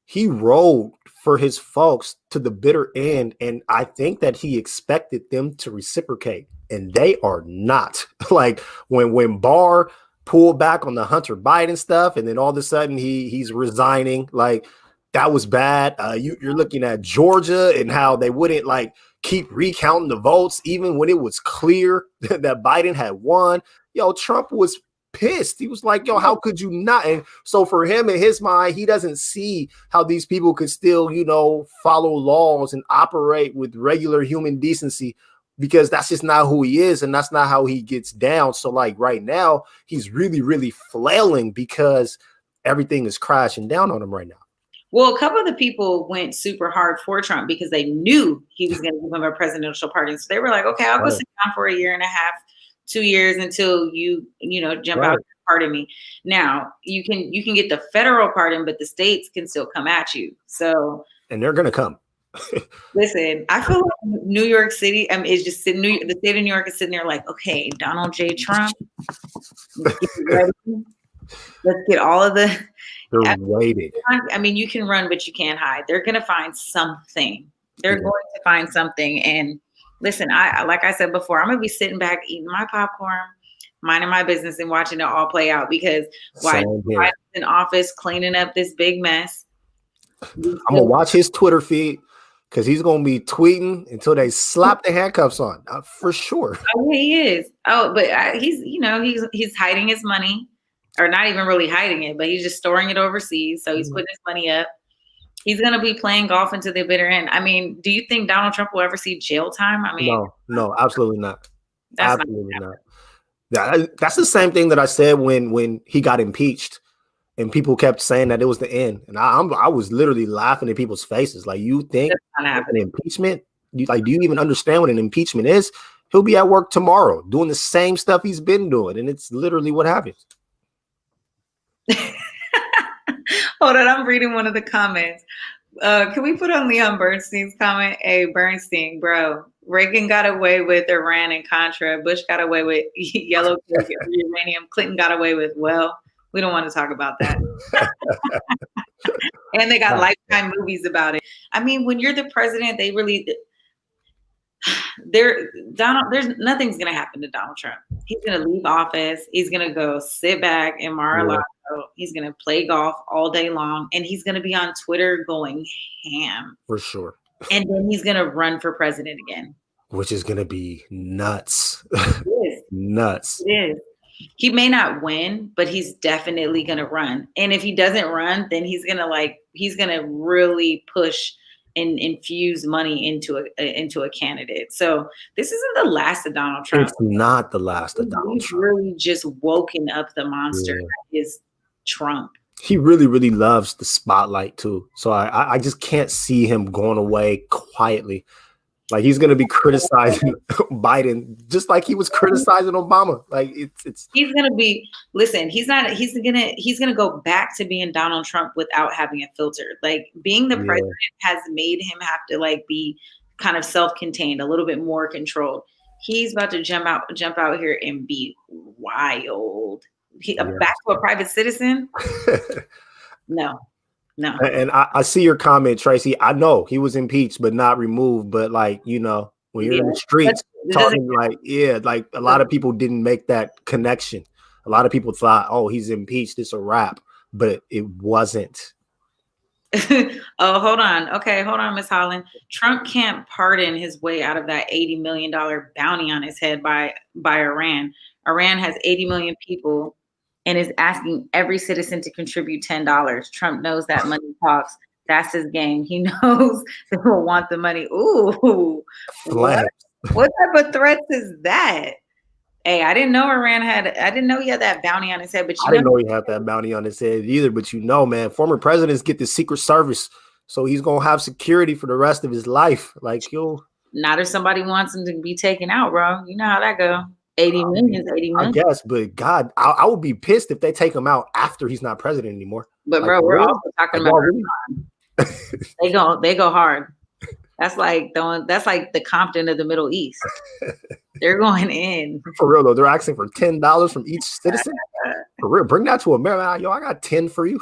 [SPEAKER 1] he rode for his folks to the bitter end, and I think that he expected them to reciprocate, and they are not. Like when Barr pulled back on the Hunter Biden stuff, and then all of a sudden he's resigning. Like that was bad. You're looking at Georgia and how they wouldn't like keep recounting the votes even when it was clear that Biden had won. Yo, Trump was pissed. He was like, yo, how could you not? And so for him, in his mind, he doesn't see how these people could still, follow laws and operate with regular human decency, because that's just not who he is. And that's not how he gets down. So like right now, he's really, really flailing because everything is crashing down on him right now.
[SPEAKER 2] Well, a couple of the people went super hard for Trump because they knew he was going to give him a presidential pardon. So they were like, okay, I'll go sit down for a year and a half, 2 years until you jump out and pardon me. Now you can get the federal pardon, but the states can still come at you. So,
[SPEAKER 1] and they're going to come.
[SPEAKER 2] Listen, I feel like New York City is just sitting. The state of New York is sitting there like, okay, Donald J. Trump, let's get ready. Let's get all of the.
[SPEAKER 1] They're waiting.
[SPEAKER 2] I mean, you can run, but you can't hide. They're going to find something. They're going to find something. And listen, like I said before, I'm going to be sitting back, eating my popcorn, minding my business, and watching it all play out. Because while Biden's in office cleaning up this big mess,
[SPEAKER 1] I'm going to watch his Twitter feed, because he's going to be tweeting until they slap the handcuffs on, for sure.
[SPEAKER 2] Oh, he is. Oh, but he's hiding his money. Or not even really hiding it, but he's just storing it overseas. So he's putting his money up. He's going to be playing golf into the bitter end. I mean, do you think Donald Trump will ever see jail time? I mean,
[SPEAKER 1] no, absolutely not. Absolutely not. That's the same thing that I said when he got impeached, and people kept saying that it was the end. And I was literally laughing in people's faces. Like, you think an impeachment? Do you even understand what an impeachment is? He'll be at work tomorrow doing the same stuff he's been doing. And it's literally what happens.
[SPEAKER 2] Hold on, I'm reading one of the comments. Can we put on Leon Bernstein's comment? Hey, Bernstein, bro, Reagan got away with Iran and Contra. Bush got away with yellow uranium. Clinton got away with, well, we don't want to talk about that. And they got Lifetime movies about it. I mean, when you're the president, they really... there's nothing's gonna happen to Donald Trump. He's gonna leave office. He's gonna go sit back in Mar-a-Lago. He's gonna play golf all day long, and he's gonna be on Twitter going ham
[SPEAKER 1] for sure.
[SPEAKER 2] And then he's gonna run for president again,
[SPEAKER 1] which is gonna be nuts.
[SPEAKER 2] It is.
[SPEAKER 1] Nuts.
[SPEAKER 2] It is. He may not win, but he's definitely gonna run. And if he doesn't run, then he's gonna really push and infuse money into a candidate. So this isn't the last of Donald Trump.
[SPEAKER 1] It's not the last of Donald Trump.
[SPEAKER 2] He's really just woken up the monster that is Trump.
[SPEAKER 1] He really, really loves the spotlight too. So I just can't see him going away quietly. Like, he's gonna be criticizing Biden just like he was criticizing Obama. Like
[SPEAKER 2] he's gonna be he's gonna go back to being Donald Trump without having a filter. Like, being the president has made him have to like be kind of self-contained, a little bit more controlled. He's about to jump out here and be wild. Back to a private citizen? No.
[SPEAKER 1] And I see your comment, Tracy. I know he was impeached, but not removed. But when you're in the streets talking like a lot of people didn't make that connection. A lot of people thought, oh, he's impeached, it's a wrap, but it wasn't.
[SPEAKER 2] Oh, hold on. Okay, hold on, Miss Holland. Trump can't pardon his way out of that $80 million bounty on his head by Iran. Iran has 80 million people and is asking every citizen to contribute $10. Trump knows that money talks. That's his game. He knows they will want the money. Ooh, what type of threats is that? Hey, I didn't know he had that bounty on his head. But
[SPEAKER 1] I didn't know he had that bounty on his head either. But man, former presidents get the Secret Service, so he's gonna have security for the rest of his life. Like,
[SPEAKER 2] not if somebody wants him to be taken out, bro. You know how that go. 80 million is 80 million.
[SPEAKER 1] I guess, but God, I would be pissed if they take him out after he's not president anymore.
[SPEAKER 2] But
[SPEAKER 1] Like,
[SPEAKER 2] bro, we're
[SPEAKER 1] really?
[SPEAKER 2] also talking
[SPEAKER 1] Like,
[SPEAKER 2] about
[SPEAKER 1] really?
[SPEAKER 2] they go hard. That's like the Compton of the Middle East. They're going in.
[SPEAKER 1] For real though, they're asking for $10 from each citizen. For real, bring that to America. Yo, I got 10 for you.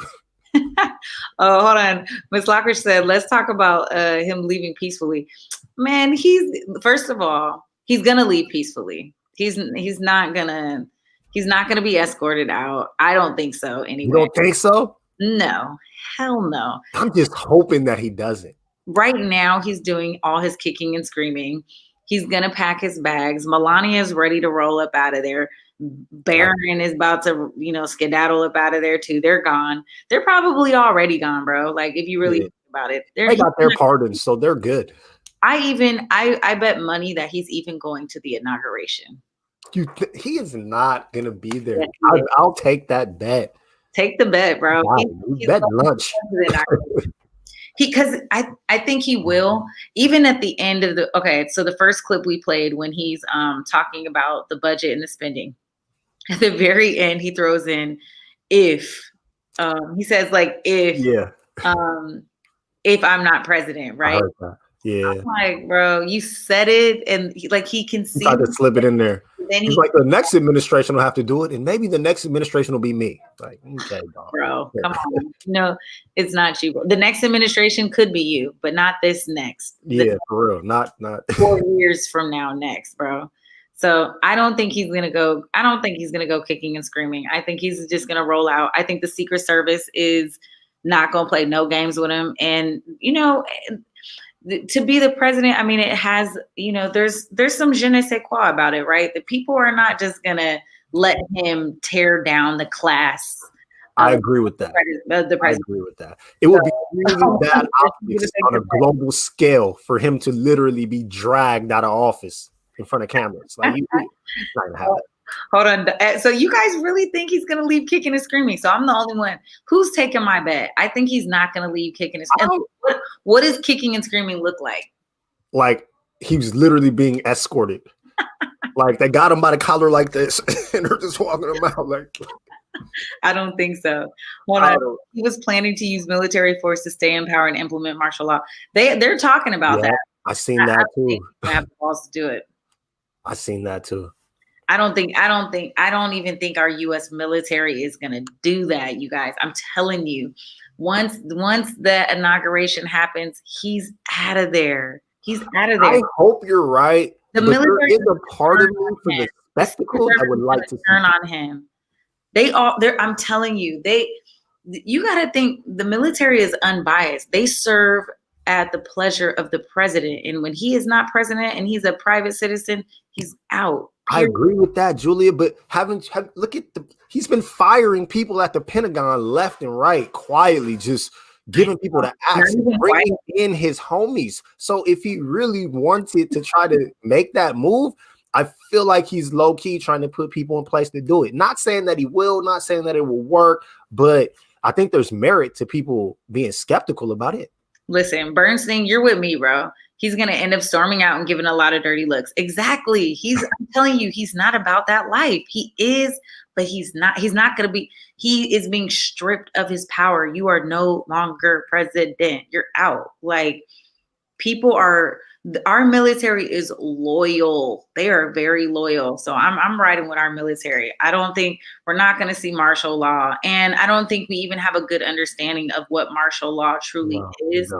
[SPEAKER 2] Oh, hold on. Miss Lockridge said, let's talk about him leaving peacefully. Man, first of all, he's gonna leave peacefully. He's not gonna be escorted out. I don't think so anyway.
[SPEAKER 1] You don't think so?
[SPEAKER 2] No, hell no.
[SPEAKER 1] I'm just hoping that he doesn't.
[SPEAKER 2] Right now, he's doing all his kicking and screaming. He's gonna pack his bags. Melania is ready to roll up out of there. Barron is about to, skedaddle up out of there too. They're gone. They're probably already gone, bro. Like if you really think about it,
[SPEAKER 1] they got their pardons, so they're good.
[SPEAKER 2] I bet money that he's even going to the inauguration.
[SPEAKER 1] He is not gonna be there. I'll take that bet.
[SPEAKER 2] Take the bet, bro.
[SPEAKER 1] He's bet lunch.
[SPEAKER 2] Because I think he will, even at the end of so the first clip we played when he's talking about the budget and the spending, at the very end he throws in if he says like if I'm not president, right?
[SPEAKER 1] Yeah.
[SPEAKER 2] I'm like, bro, you said it, and he can see.
[SPEAKER 1] Tried to slip it in there. Then he's like, the next administration will have to do it, and maybe the next administration will be me. Like, okay, dog.
[SPEAKER 2] Bro, come on. No, it's not you. The next administration could be you, but not this next.
[SPEAKER 1] Yeah, for real. Not
[SPEAKER 2] 4 years from now next, bro. So I don't think he's gonna go. I don't think he's gonna go kicking and screaming. I think he's just gonna roll out. I think the Secret Service is not gonna play no games with him, and to be the president, I mean, it has, there's some je ne sais quoi about it, right? The people are not just gonna let him tear down the class.
[SPEAKER 1] I agree with that.
[SPEAKER 2] The president.
[SPEAKER 1] I agree with that. It would be really bad optics on a global scale for him to literally be dragged out of office in front of cameras. Like, he's not gonna have that.
[SPEAKER 2] Hold on. So you guys really think he's going to leave kicking and screaming? So I'm the only one who's taking my bet. I think he's not going to leave kicking and screaming. What does kicking and screaming look like?
[SPEAKER 1] Like he was literally being escorted. Like they got him by the collar like this and they're just walking him out like.
[SPEAKER 2] I don't think so. Hold on. He was planning to use military force to stay in power and implement martial law. They're talking about that.
[SPEAKER 1] I seen that too.
[SPEAKER 2] I have the balls to do it.
[SPEAKER 1] I seen that too.
[SPEAKER 2] I don't even think our U.S. military is going to do that, you guys. I'm telling you, once the inauguration happens, he's out of there. He's out of there.
[SPEAKER 1] I hope you're right.
[SPEAKER 2] The military
[SPEAKER 1] is a part of me for the spectacle I would like to
[SPEAKER 2] turn on him. I'm telling you, you got to think the military is unbiased. They serve at the pleasure of the president. And when he is not president and he's a private citizen, he's out.
[SPEAKER 1] I agree with that, Julia, but look at he's been firing people at the Pentagon left and right quietly, just giving people the axe, bringing in his homies. So if he really wanted to try to make that move, I feel like he's low key trying to put people in place to do it. Not saying that he will, not saying that it will work, but I think there's merit to people being skeptical about it.
[SPEAKER 2] Listen, Bernstein, you're with me, bro. He's going to end up storming out and giving a lot of dirty looks. Exactly. I'm telling you, he's not about that life. He is, but he's not going to be, he is being stripped of his power. You are no longer president. You're out. Like our military is loyal. They are very loyal. So I'm riding with our military. I don't think we're not going to see martial law. And I don't think we even have a good understanding of what martial law truly is.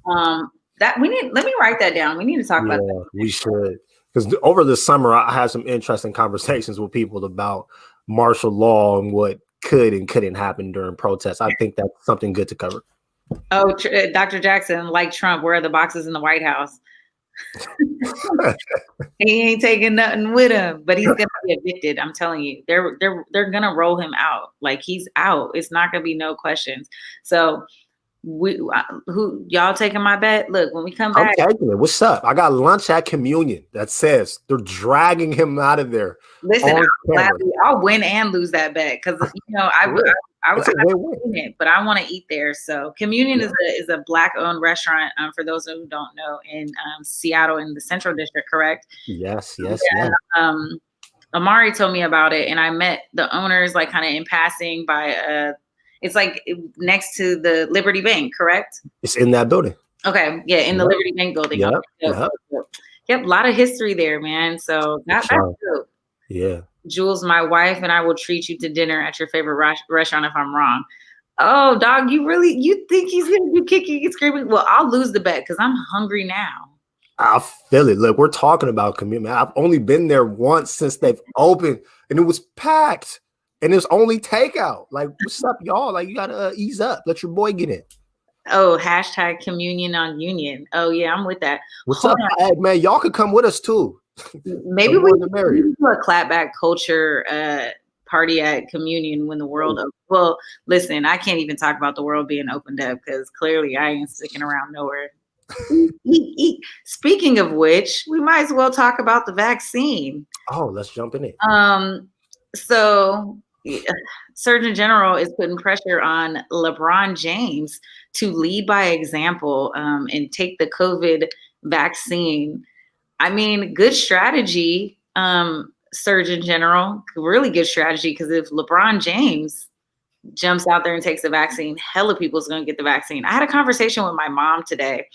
[SPEAKER 1] No.
[SPEAKER 2] Let me write that down. We need to talk about that.
[SPEAKER 1] We should. Because over the summer, I had some interesting conversations with people about martial law and what could and couldn't happen during protests. I think that's something good to cover.
[SPEAKER 2] Oh, Dr. Jackson, like Trump, where are the boxes in the White House? He ain't taking nothing with him, but he's gonna be evicted. I'm telling you, they're gonna roll him out. Like he's out. It's not gonna be no questions. So y'all taking my bet? Look, when we come back,
[SPEAKER 1] I'm taking it. What's up? I got lunch at Communion that says they're dragging him out of there.
[SPEAKER 2] Listen, I'll win and lose that bet because I win it, but I want to eat there. So Communion is a Black-owned restaurant. For those who don't know, in Seattle in the Central District, correct?
[SPEAKER 1] Yes.
[SPEAKER 2] Amari told me about it, and I met the owners like kind of in passing by It's like next to the Liberty Bank, correct?
[SPEAKER 1] It's in that building.
[SPEAKER 2] Okay, yeah, in the Liberty Bank building.
[SPEAKER 1] Yep.
[SPEAKER 2] Okay, yep, a lot of history there, man. So that's dope.
[SPEAKER 1] Yeah.
[SPEAKER 2] Jules, my wife and I will treat you to dinner at your favorite restaurant if I'm wrong. Oh, dog, you think he's gonna be kicking and screaming? Well, I'll lose the bet because I'm hungry now.
[SPEAKER 1] I feel it. Look, we're talking about commitment. I've only been there once since they've opened, and it was packed, and it's only takeout. Like, what's up, y'all? Like, you gotta ease up. Let your boy get in.
[SPEAKER 2] Oh, hashtag communion on union. Oh yeah, I'm with that.
[SPEAKER 1] What's up, hey, man? Y'all could come with us too.
[SPEAKER 2] Maybe we do a clapback culture party at communion when the world opens. Well, listen, I can't even talk about the world being opened up because clearly I ain't sticking around nowhere. Speaking of which, we might as well talk about the vaccine.
[SPEAKER 1] Oh, let's jump in it.
[SPEAKER 2] So Surgeon General is putting pressure on LeBron James to lead by example and take the COVID vaccine. I mean, good strategy, Surgeon General, really good strategy, because if LeBron James jumps out there and takes the vaccine, hella people's going to get the vaccine. I had a conversation with my mom today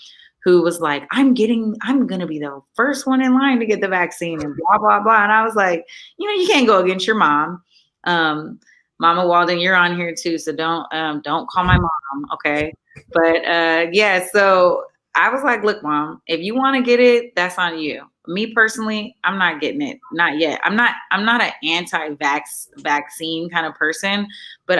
[SPEAKER 2] who was like, I'm going to be the first one in line to get the vaccine and blah, blah, blah. And I was like, you can't go against your mom. Mama Walden, you're on here too. So don't call my mom. Okay. But yeah, so I was like, look, Mom, if you want to get it, that's on you. Me personally, I'm not getting it. Not yet. I'm not an anti-vaccine kind of person, but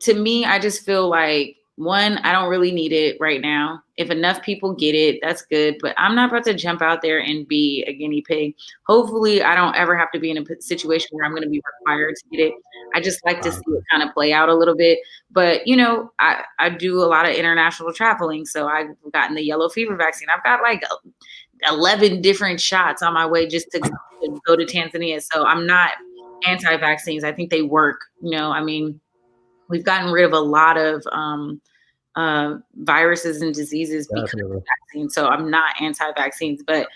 [SPEAKER 2] to me, I just feel like, one, I don't really need it right now. If enough people get it, that's good. But I'm not about to jump out there and be a guinea pig. Hopefully, I don't ever have to be in a situation where I'm going to be required to get it. I just like to see it kind of play out a little bit. But, I do a lot of international traveling. So I've gotten the yellow fever vaccine. I've got like 11 different shots on my way just to go to Tanzania. So I'm not anti-vaccines. I think they work. We've gotten rid of a lot of viruses and diseases because of vaccine. So I'm not anti-vaccines, but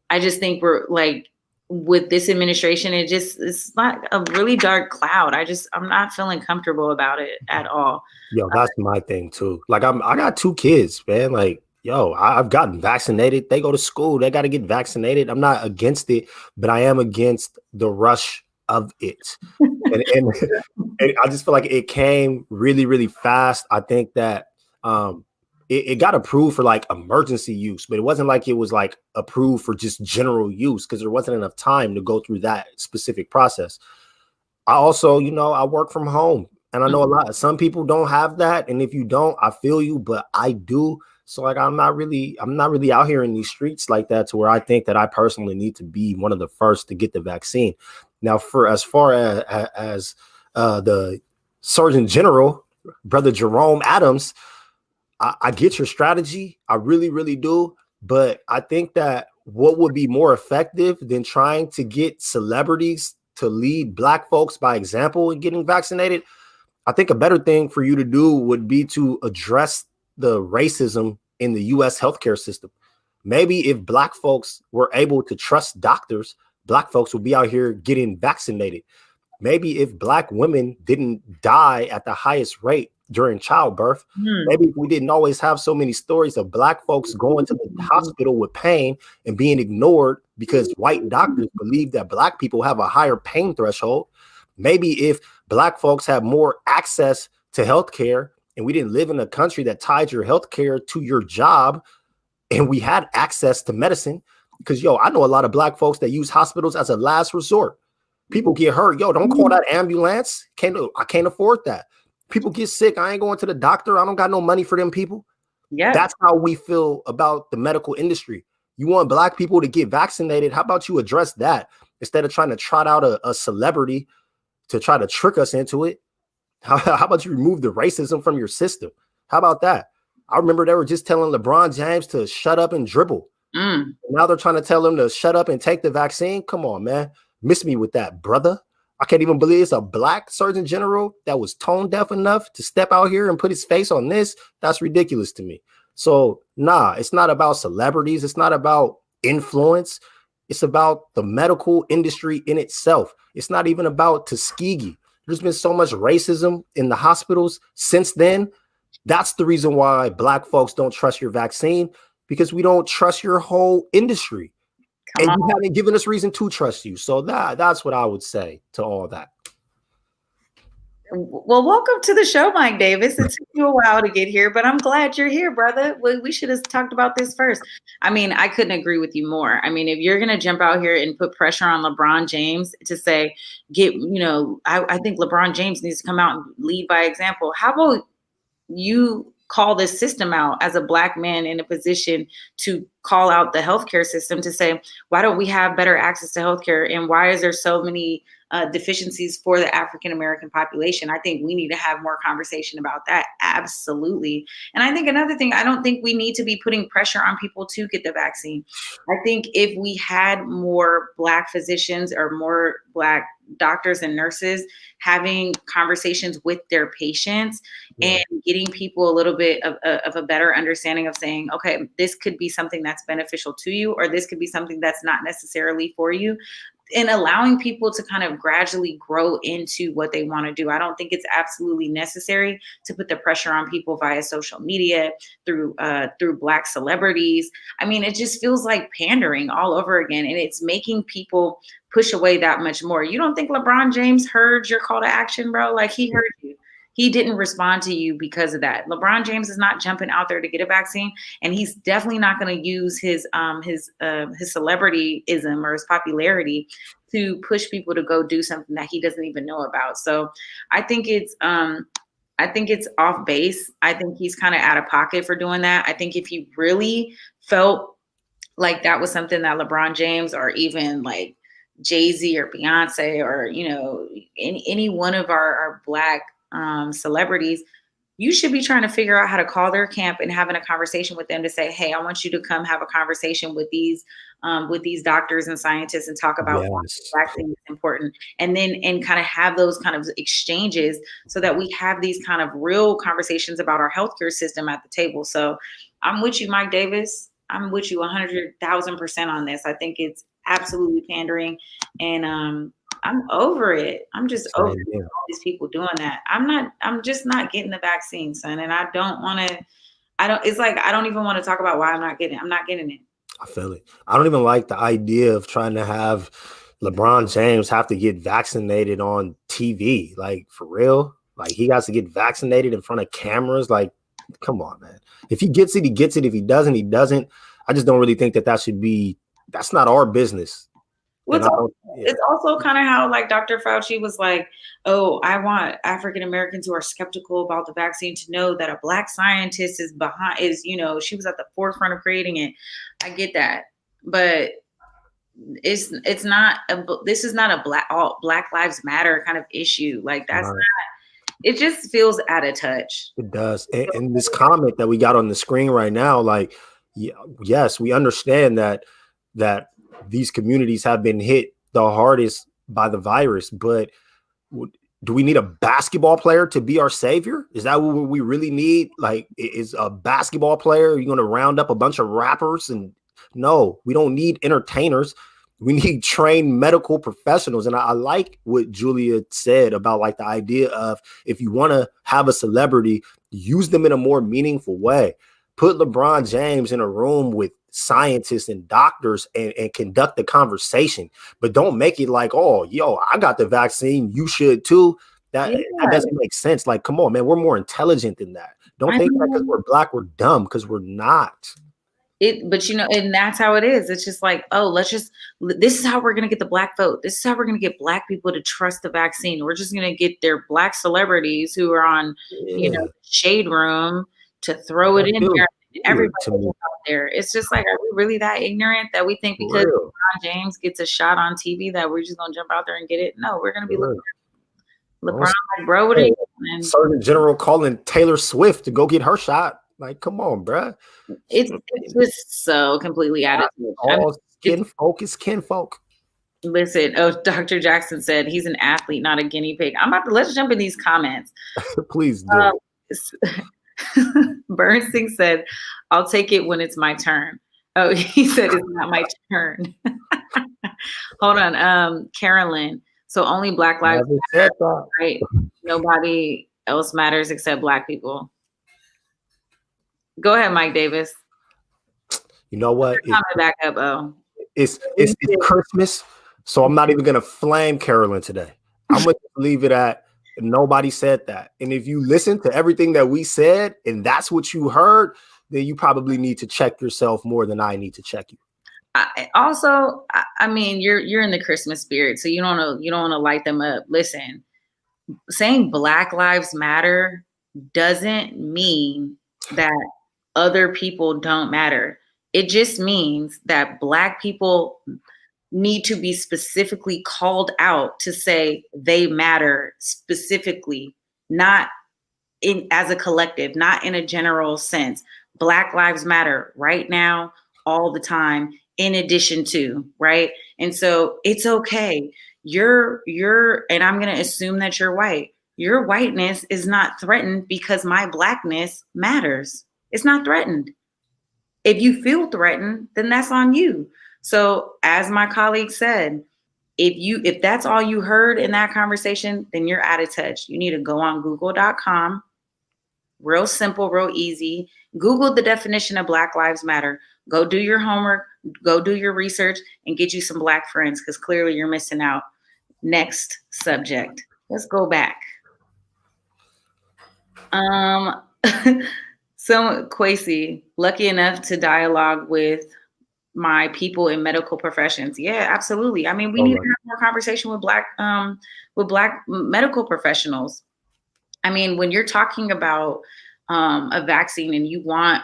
[SPEAKER 2] I just think we're like, with this administration, it's not a really dark cloud. I'm not feeling comfortable about it at all.
[SPEAKER 1] Yo, that's my thing too. Like I got 2 kids, man. Like, yo, I've gotten vaccinated. They go to school. They got to get vaccinated. I'm not against it, but I am against the rush of it. and I just feel like it came really, really fast. I think that it got approved for like emergency use, but it wasn't like it was like approved for just general use because there wasn't enough time to go through that specific process. I also, I work from home, and I know some people don't have that. And if you don't, I feel you, but I do. So like, I'm not really out here in these streets like that to where I think that I personally need to be one of the first to get the vaccine. Now, for as far as the Surgeon General, Brother Jerome Adams, I get your strategy. I really, really do. But I think that what would be more effective than trying to get celebrities to lead Black folks by example in getting vaccinated, I think a better thing for you to do would be to address the racism in the U.S. healthcare system. Maybe if Black folks were able to trust doctors, Black folks would be out here getting vaccinated. Maybe if Black women didn't die at the highest rate during childbirth, maybe if we didn't always have so many stories of Black folks going to the hospital with pain and being ignored because white doctors believe that Black people have a higher pain threshold. Maybe if Black folks have more access to healthcare and we didn't live in a country that tied your healthcare to your job and we had access to medicine. Because, I know a lot of Black folks that use hospitals as a last resort. People get hurt. Don't call that ambulance. I can't afford that. People get sick. I ain't going to the doctor. I don't got no money for them people.
[SPEAKER 2] Yeah,
[SPEAKER 1] that's how we feel about the medical industry. You want Black people to get vaccinated. How about you address that instead of trying to trot out a celebrity to try to trick us into it? How about you remove the racism from your system? How about that? I remember they were just telling LeBron James to shut up and dribble. Now they're trying to tell him to shut up and take the vaccine. Come on, man. Miss me with that, brother. I can't even believe it's a Black Surgeon General that was tone deaf enough to step out here and put his face on this. That's ridiculous to me. So, it's not about celebrities. It's not about influence. It's about the medical industry in itself. It's not even about Tuskegee. There's been so much racism in the hospitals since then. That's the reason why Black folks don't trust your vaccine, because we don't trust your whole industry. And you haven't given us reason to trust you. So that's what I would say to all that.
[SPEAKER 2] Well, welcome to the show, Mike Davis. It took you a while to get here, but I'm glad you're here, brother. We should have talked about this first. I mean, I couldn't agree with you more. I mean, if you're going to jump out here and put pressure on LeBron James to say, I think LeBron James needs to come out and lead by example. How about you call this system out as a Black man in a position to call out the healthcare system to say, why don't we have better access to healthcare? And why is there so many deficiencies for the African-American population? I think we need to have more conversation about that. Absolutely. And I think another thing, I don't think we need to be putting pressure on people to get the vaccine. I think if we had more Black physicians or more Black doctors and nurses having conversations with their patients and getting people a little bit of a better understanding of saying, okay, this could be something that's beneficial to you, or this could be something that's not necessarily for you, and allowing people to kind of gradually grow into what they want to do. I don't think it's absolutely necessary to put the pressure on people via social media, through Black celebrities. I mean, it just feels like pandering all over again, and it's making people push away that much more. You don't think LeBron James heard your call to action, bro? Like, he heard you. He didn't respond to you because of that. LeBron James is not jumping out there to get a vaccine, and he's definitely not going to use his celebrityism or his popularity to push people to go do something that he doesn't even know about. So I think it's off base. I think he's kind of out of pocket for doing that. I think if he really felt like that was something that LeBron James or even like Jay-Z or Beyonce or, any one of our Black celebrities, you should be trying to figure out how to call their camp and having a conversation with them to say, hey, I want you to come have a conversation with these doctors and scientists and talk about why the vaccine is important. And kind of have those kind of exchanges so that we have these kind of real conversations about our healthcare system at the table. So I'm with you, Mike Davis. I'm with you 100,000% on this. I think it's absolutely pandering, and I'm over it. I'm just over all these people doing that. I'm just not getting the vaccine, son. And I don't even want to talk about why I'm not getting it.
[SPEAKER 1] I feel it. I don't even like the idea of trying to have LeBron James have to get vaccinated on TV. Like, for real? Like, he has to get vaccinated in front of cameras. Like, come on, man. If he gets it, he gets it. If he doesn't, he doesn't. I just don't really think that should be, that's not our business.
[SPEAKER 2] Well, it's also kind of how like Dr. Fauci was like, oh, I want African Americans who are skeptical about the vaccine to know that a Black scientist is she was at the forefront of creating it. I get that, but this is not a Black Lives Matter kind of issue. Like, that's not. It just feels out of touch.
[SPEAKER 1] It does. And this comment that we got on the screen right now, like, yes, we understand that these communities have been hit the hardest by the virus, but do we need a basketball player to be our savior? Is that what we really need? Like, is a basketball player, you're going to round up a bunch of rappers? And no, we don't need entertainers. We need trained medical professionals. And I like what Julia said about like the idea of, if you want to have a celebrity, use them in a more meaningful way. Put LeBron James in a room with scientists and doctors and conduct the conversation, but don't make it like, oh, yo, I got the vaccine, you should too. That doesn't make sense. Like, come on, man, we're more intelligent than that. Don't think that because we're Black, we're dumb, because we're not.
[SPEAKER 2] But and that's how it is. It's just like, oh, this is how we're going to get the Black vote. This is how we're going to get Black people to trust the vaccine. We're just going to get their Black celebrities who are on, Shade Room to throw it in there. Everybody out there. It's just like, are we really that ignorant that we think because LeBron James gets a shot on TV that we're just going to jump out there and get it? No, we're going to be looking at LeBron, like, bro, what are you doing?
[SPEAKER 1] Surgeon General calling Taylor Swift to go get her shot. Like, come on, bro.
[SPEAKER 2] It's just so completely out of touch.
[SPEAKER 1] Kinfolk.
[SPEAKER 2] Listen, Dr. Jackson said he's an athlete, not a guinea pig. Let's jump in these comments.
[SPEAKER 1] Please do.
[SPEAKER 2] Bernstein said, I'll take it when it's my turn. Oh, he said it's not my turn. Hold on. Carolyn. So only Black Lives
[SPEAKER 1] Never said that.
[SPEAKER 2] right? Nobody else matters except Black people. Go ahead, Mike Davis.
[SPEAKER 1] You know what?
[SPEAKER 2] Coming back up,
[SPEAKER 1] It's Christmas, so I'm not even gonna flame Carolyn today. I'm gonna leave it at nobody said that. And if you listen to everything that we said and that's what you heard, then you probably need to check yourself more than I need to check you.
[SPEAKER 2] I mean, you're in the Christmas spirit, so you don't want to light them up. Listen, saying Black Lives Matter doesn't mean that other people don't matter. It just means that Black people need to be specifically called out to say they matter specifically, not in as a collective, not in a general sense. Black Lives Matter right now, all the time, in addition to, right? And so it's okay. You're, and I'm going to assume that you're white. Your whiteness is not threatened because my Blackness matters. It's not threatened. If you feel threatened, then that's on you. So as my colleague said, if that's all you heard in that conversation, then you're out of touch. You need to go on google.com. Real simple, real easy. Google the definition of Black Lives Matter. Go do your homework, go do your research, and get you some Black friends, because clearly you're missing out. Next subject. Let's go back. So Kwesi, lucky enough to dialogue with my people in medical professions. Yeah, absolutely. I mean, we need to have more conversation with Black medical professionals. I mean, when you're talking about a vaccine and you want,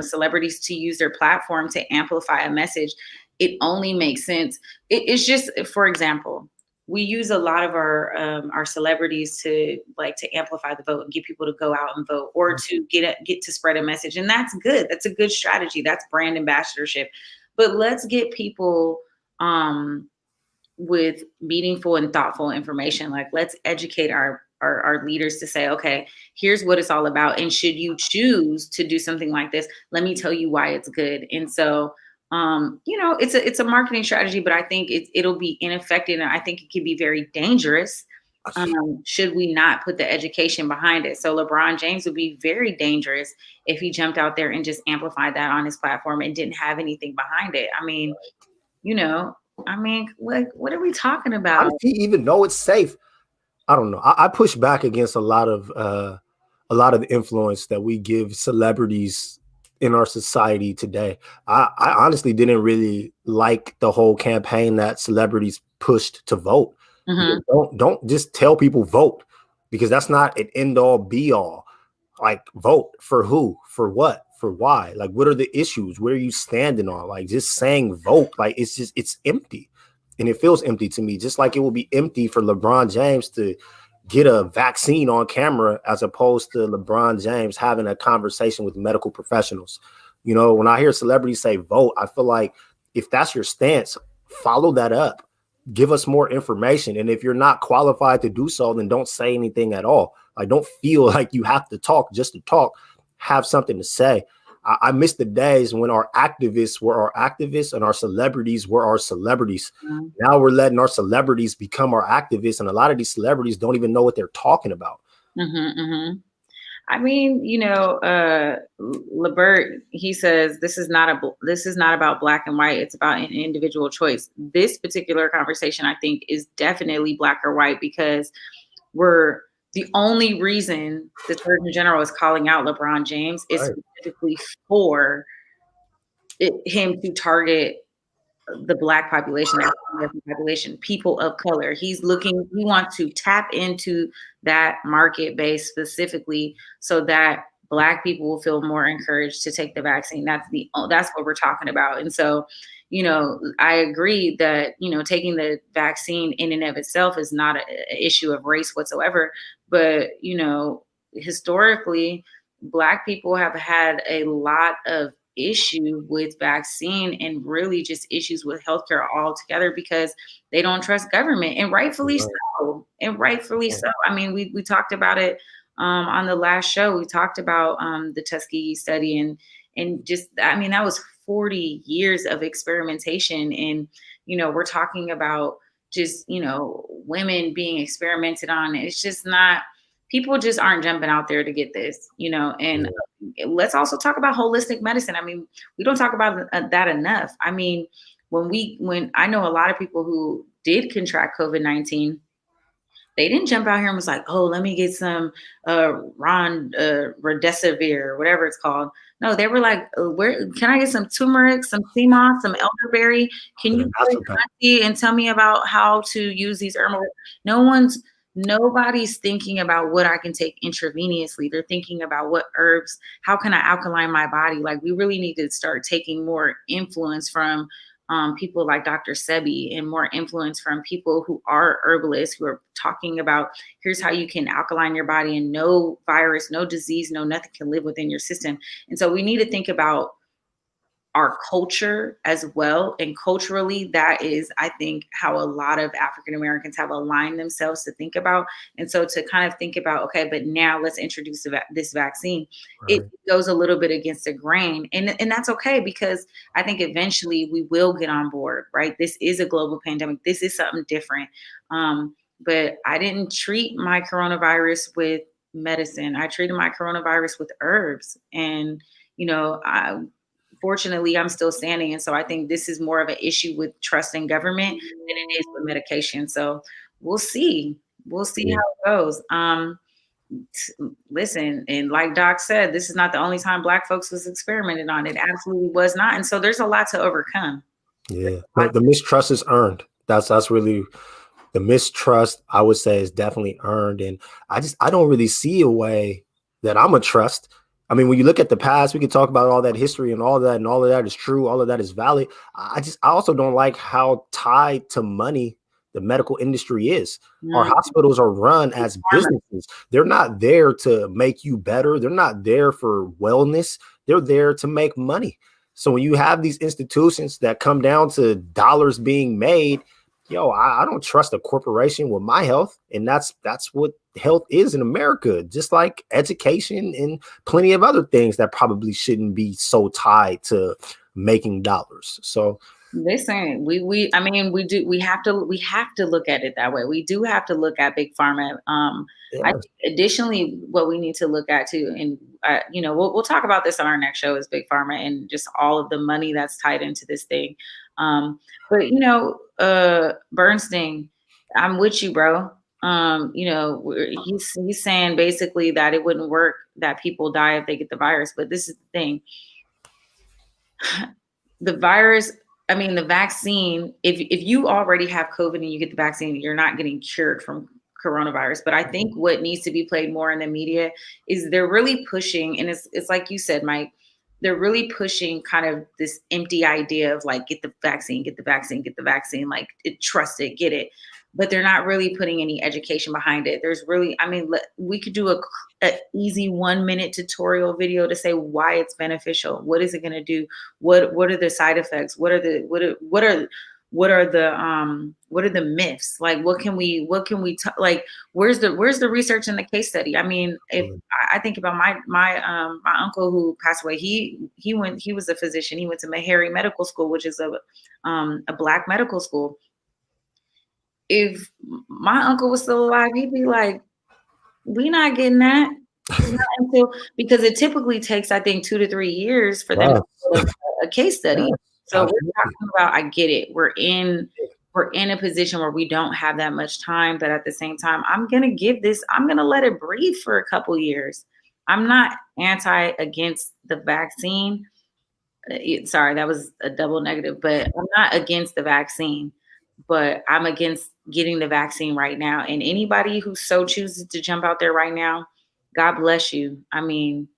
[SPEAKER 2] celebrities to use their platform to amplify a message, it only makes sense. It's just, for example, we use a lot of our celebrities to amplify the vote and get people to go out and vote, or to get to spread a message. And that's good. That's a good strategy. That's brand ambassadorship. But let's get people with meaningful and thoughtful information. Like, let's educate our leaders to say, okay, here's what it's all about. And should you choose to do something like this, let me tell you why it's good. And so, it's a marketing strategy, but I think it'll be ineffective. And I think it can be very dangerous should we not put the education behind it. So LeBron James would be very dangerous if he jumped out there and just amplified that on his platform and didn't have anything behind it. I mean, what are we talking about?
[SPEAKER 1] How does he even know it's safe? I don't know. I push back against a lot of the influence that we give celebrities in our society today. I honestly didn't really like the whole campaign that celebrities pushed to vote. Mm-hmm. Don't just tell people vote, because that's not an end all be all. Like, vote for who, for what, for why? Like, what are the issues? What are you standing on? Like, just saying vote, like, it's empty. And it feels empty to me, just like it will be empty for LeBron James to get a vaccine on camera as opposed to LeBron James having a conversation with medical professionals. When I hear celebrities say vote, I feel like if that's your stance, follow that up. Give us more information. And if you're not qualified to do so, then don't say anything at all. Like, don't feel like you have to talk just to talk. Have something to say. I miss the days when our activists were our activists and our celebrities were our celebrities. Mm-hmm. Now we're letting our celebrities become our activists, and a lot of these celebrities don't even know what they're talking about.
[SPEAKER 2] Mm-hmm, mm-hmm. I mean, Lebert, he says this is not about black and white. It's about an individual choice. This particular conversation, I think, is definitely black or white, because the only reason the Surgeon General is calling out LeBron James is specifically for him to target the Black population, the American population, people of color. He wants to tap into that market base specifically so that Black people will feel more encouraged to take the vaccine. That's what we're talking about. And so, I agree that, taking the vaccine in and of itself is not an issue of race whatsoever. But, historically, Black people have had a lot of issue with vaccine and really just issues with healthcare altogether, because they don't trust government, and rightfully so. I mean, we talked about it on the last show. We talked about the Tuskegee study, and just, I mean, that was 40 years of experimentation. And, we're talking about just, women being experimented on. It's just not, people just aren't jumping out there to get this, and let's also talk about holistic medicine. I mean, we don't talk about that enough. I mean, when I know a lot of people who did contract COVID-19, they didn't jump out here and was like, oh, let me get some remdesivir, whatever it's called. No, they were like, where can I get some turmeric, some sea moss, some elderberry? Can you and tell me about how to use these herbal? Nobody's thinking about what I can take intravenously. They're thinking about what herbs, how can I alkaline my body? Like, we really need to start taking more influence from people like Dr. Sebi, and more influence from people who are herbalists, who are talking about, here's how you can alkaline your body, and no virus, no disease, no nothing can live within your system. And so we need to think about our culture as well. And culturally, that is, I think, how a lot of African Americans have aligned themselves to think about. And so to kind of think about, okay, but now let's introduce this vaccine. Right. It goes a little bit against the grain, and that's okay, because I think eventually we will get on board, right? This is a global pandemic. This is something different. But I didn't treat my coronavirus with medicine. I treated my coronavirus with herbs, and, fortunately, I'm still standing. And so I think this is more of an issue with trust in government than it is with medication. So we'll see. We'll see how it goes. Listen, and like Doc said, this is not the only time Black folks was experimented on. It absolutely was not. And so there's a lot to overcome.
[SPEAKER 1] Yeah, but the mistrust is earned. That's really the mistrust, I would say, is definitely earned. And I don't really see a way that I'm a trust. I mean, when you look at the past, we could talk about all that history and all of that is true. All of that is valid. I also don't like how tied to money the medical industry is. Our hospitals are run as businesses. They're not there to make you better. They're not there for wellness. They're there to make money. So when you have these institutions that come down to dollars being made, I don't trust a corporation with my health. And that's what health is in America, just like education and plenty of other things that probably shouldn't be so tied to making dollars. So
[SPEAKER 2] listen, we have to look at it that way. We do have to look at big pharma. I think additionally, what we need to look at too, and we'll talk about this on our next show, is big pharma and just all of the money that's tied into this thing. But Bernstein, I'm with you, bro. He's saying basically that it wouldn't work, that people die if they get the virus. But this is the thing. The vaccine, if you already have COVID and you get the vaccine, you're not getting cured from coronavirus. But I think what needs to be played more in the media is they're really pushing, and it's like you said, Mike, they're really pushing kind of this empty idea of like, get the vaccine, like, trust it, get it. But they're not really putting any education behind it. There's really, we could do a easy 1-minute tutorial video to say why it's beneficial. What is it going to do? What are the side effects? What are the myths? Like, what can we like, where's the research and the case study? I mean, if I think about my uncle who passed away, he was a physician. He went to Meharry Medical School, which is a Black medical school. If my uncle was still alive, he'd be like, we not getting that. Because it typically takes, I think, 2 to 3 years for them to do a case study. So we're talking about, I get it. We're in a position where we don't have that much time, but at the same time, I'm going to let it breathe for a couple years. I'm not against the vaccine. Sorry, that was a double negative, but I'm not against the vaccine, but I'm against getting the vaccine right now. And anybody who so chooses to jump out there right now, God bless you. I mean,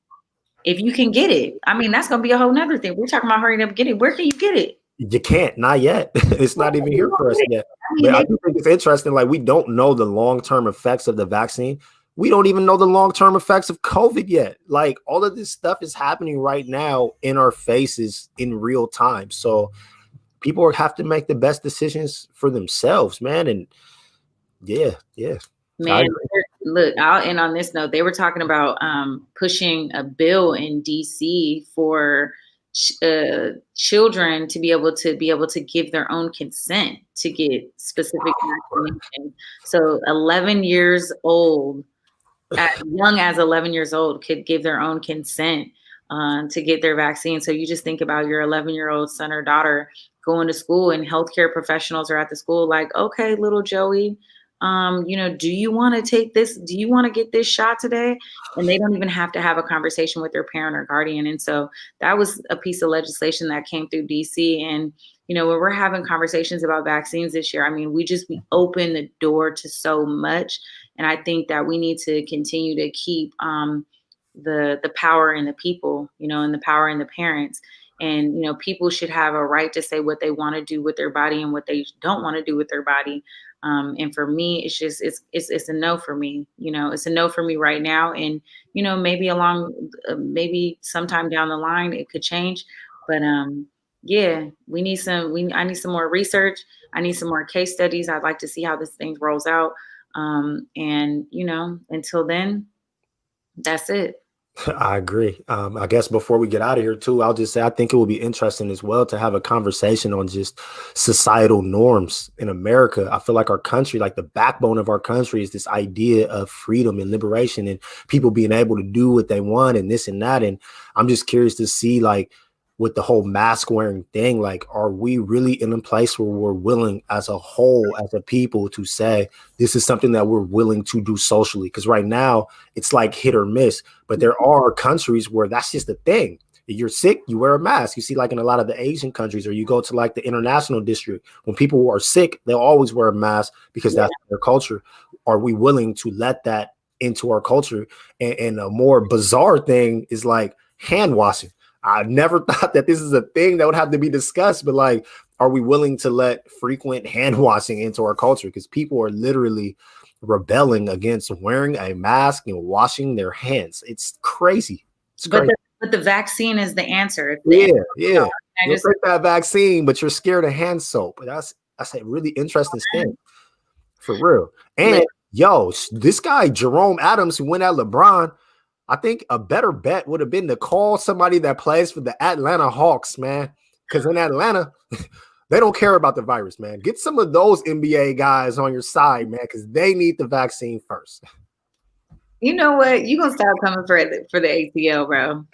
[SPEAKER 2] if you can get it, that's going to be a whole nother thing. We're talking about hurrying up, get it. Where can you get it?
[SPEAKER 1] You can't, not yet. It's not even here for us yet. But I do think it's interesting. Like, we don't know the long-term effects of the vaccine. We don't even know the long-term effects of COVID yet. Like, all of this stuff is happening right now in our faces in real time. So people have to make the best decisions for themselves, man. And yeah.
[SPEAKER 2] Man, look, I'll end on this note. They were talking about pushing a bill in DC for children to be able to give their own consent to get specific vaccination. So 11 years old, as young as 11 years old, could give their own consent to get their vaccine. So you just think about your 11-year-old son or daughter going to school, and healthcare professionals are at the school like, okay, little Joey, do you want to take this? Do you want to get this shot today? And they don't even have to have a conversation with their parent or guardian. And so that was a piece of legislation that came through DC. And, when we're having conversations about vaccines this year, I mean, we open the door to so much. And I think that we need to continue to keep the power in the people, and the power in the parents. And, people should have a right to say what they want to do with their body and what they don't want to do with their body. And for me, it's just, it's a no for me, it's a no for me right now. And, maybe sometime down the line, it could change. But yeah, I need some more research. I need some more case studies. I'd like to see how this thing rolls out. And, until then, that's it.
[SPEAKER 1] I agree. I guess before we get out of here too, I'll just say I think it would be interesting as well to have a conversation on just societal norms in America. I feel like our country, like the backbone of our country, is this idea of freedom and liberation and people being able to do what they want and this and that. And I'm just curious to see, like, with the whole mask wearing thing, like, are we really in a place where we're willing as a whole, as a people, to say this is something that we're willing to do socially? Because right now it's like hit or miss, but there are countries where that's just a thing. If you're sick, you wear a mask. You see, like in a lot of the Asian countries, or you go to like the international district, when people are sick, they'll always wear a mask because that's their culture. Are we willing to let that into our culture? And a more bizarre thing is like hand washing. I never thought that this is a thing that would have to be discussed, but like, are we willing to let frequent hand washing into our culture? Because people are literally rebelling against wearing a mask and washing their hands. It's crazy. It's crazy.
[SPEAKER 2] But the vaccine is the answer.
[SPEAKER 1] Yeah. You'll take that vaccine, but you're scared of hand soap. That's a really interesting thing, for real. And this guy Jerome Adams, who went at LeBron, I think a better bet would have been to call somebody that plays for the Atlanta Hawks, man. Because in Atlanta, they don't care about the virus, man. Get some of those NBA guys on your side, man, because they need the vaccine first.
[SPEAKER 2] You know what? You're going to stop coming for the ATL, bro.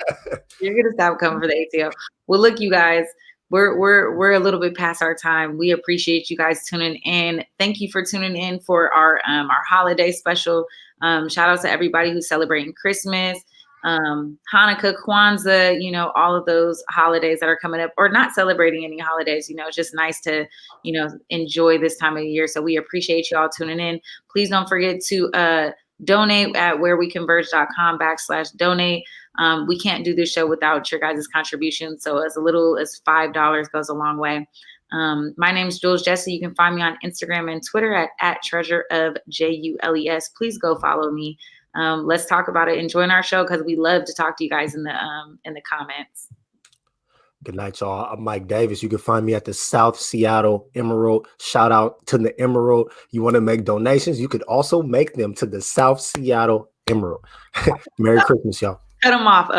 [SPEAKER 2] You're going to stop coming for the ATL. Well, look, you guys, we're a little bit past our time. We appreciate you guys tuning in. Thank you for tuning in for our holiday special. Shout out to everybody who's celebrating Christmas, Hanukkah, Kwanzaa, all of those holidays that are coming up, or not celebrating any holidays. It's just nice to, enjoy this time of the year. So we appreciate you all tuning in. Please don't forget to donate at whereweconverge.com/donate. We can't do this show without your guys' contribution. So as little as $5 goes a long way. My name is Jules Jessie. You can find me on Instagram and Twitter at treasureofjules. Please go follow me. Let's talk about it and join our show, because we love to talk to you guys in the comments.
[SPEAKER 1] Good night, y'all. I'm Mike Davis. You can find me at the South Seattle Emerald. Shout out to the Emerald. You want to make donations? You could also make them to the South Seattle Emerald. Merry Christmas, y'all.
[SPEAKER 2] Cut them off,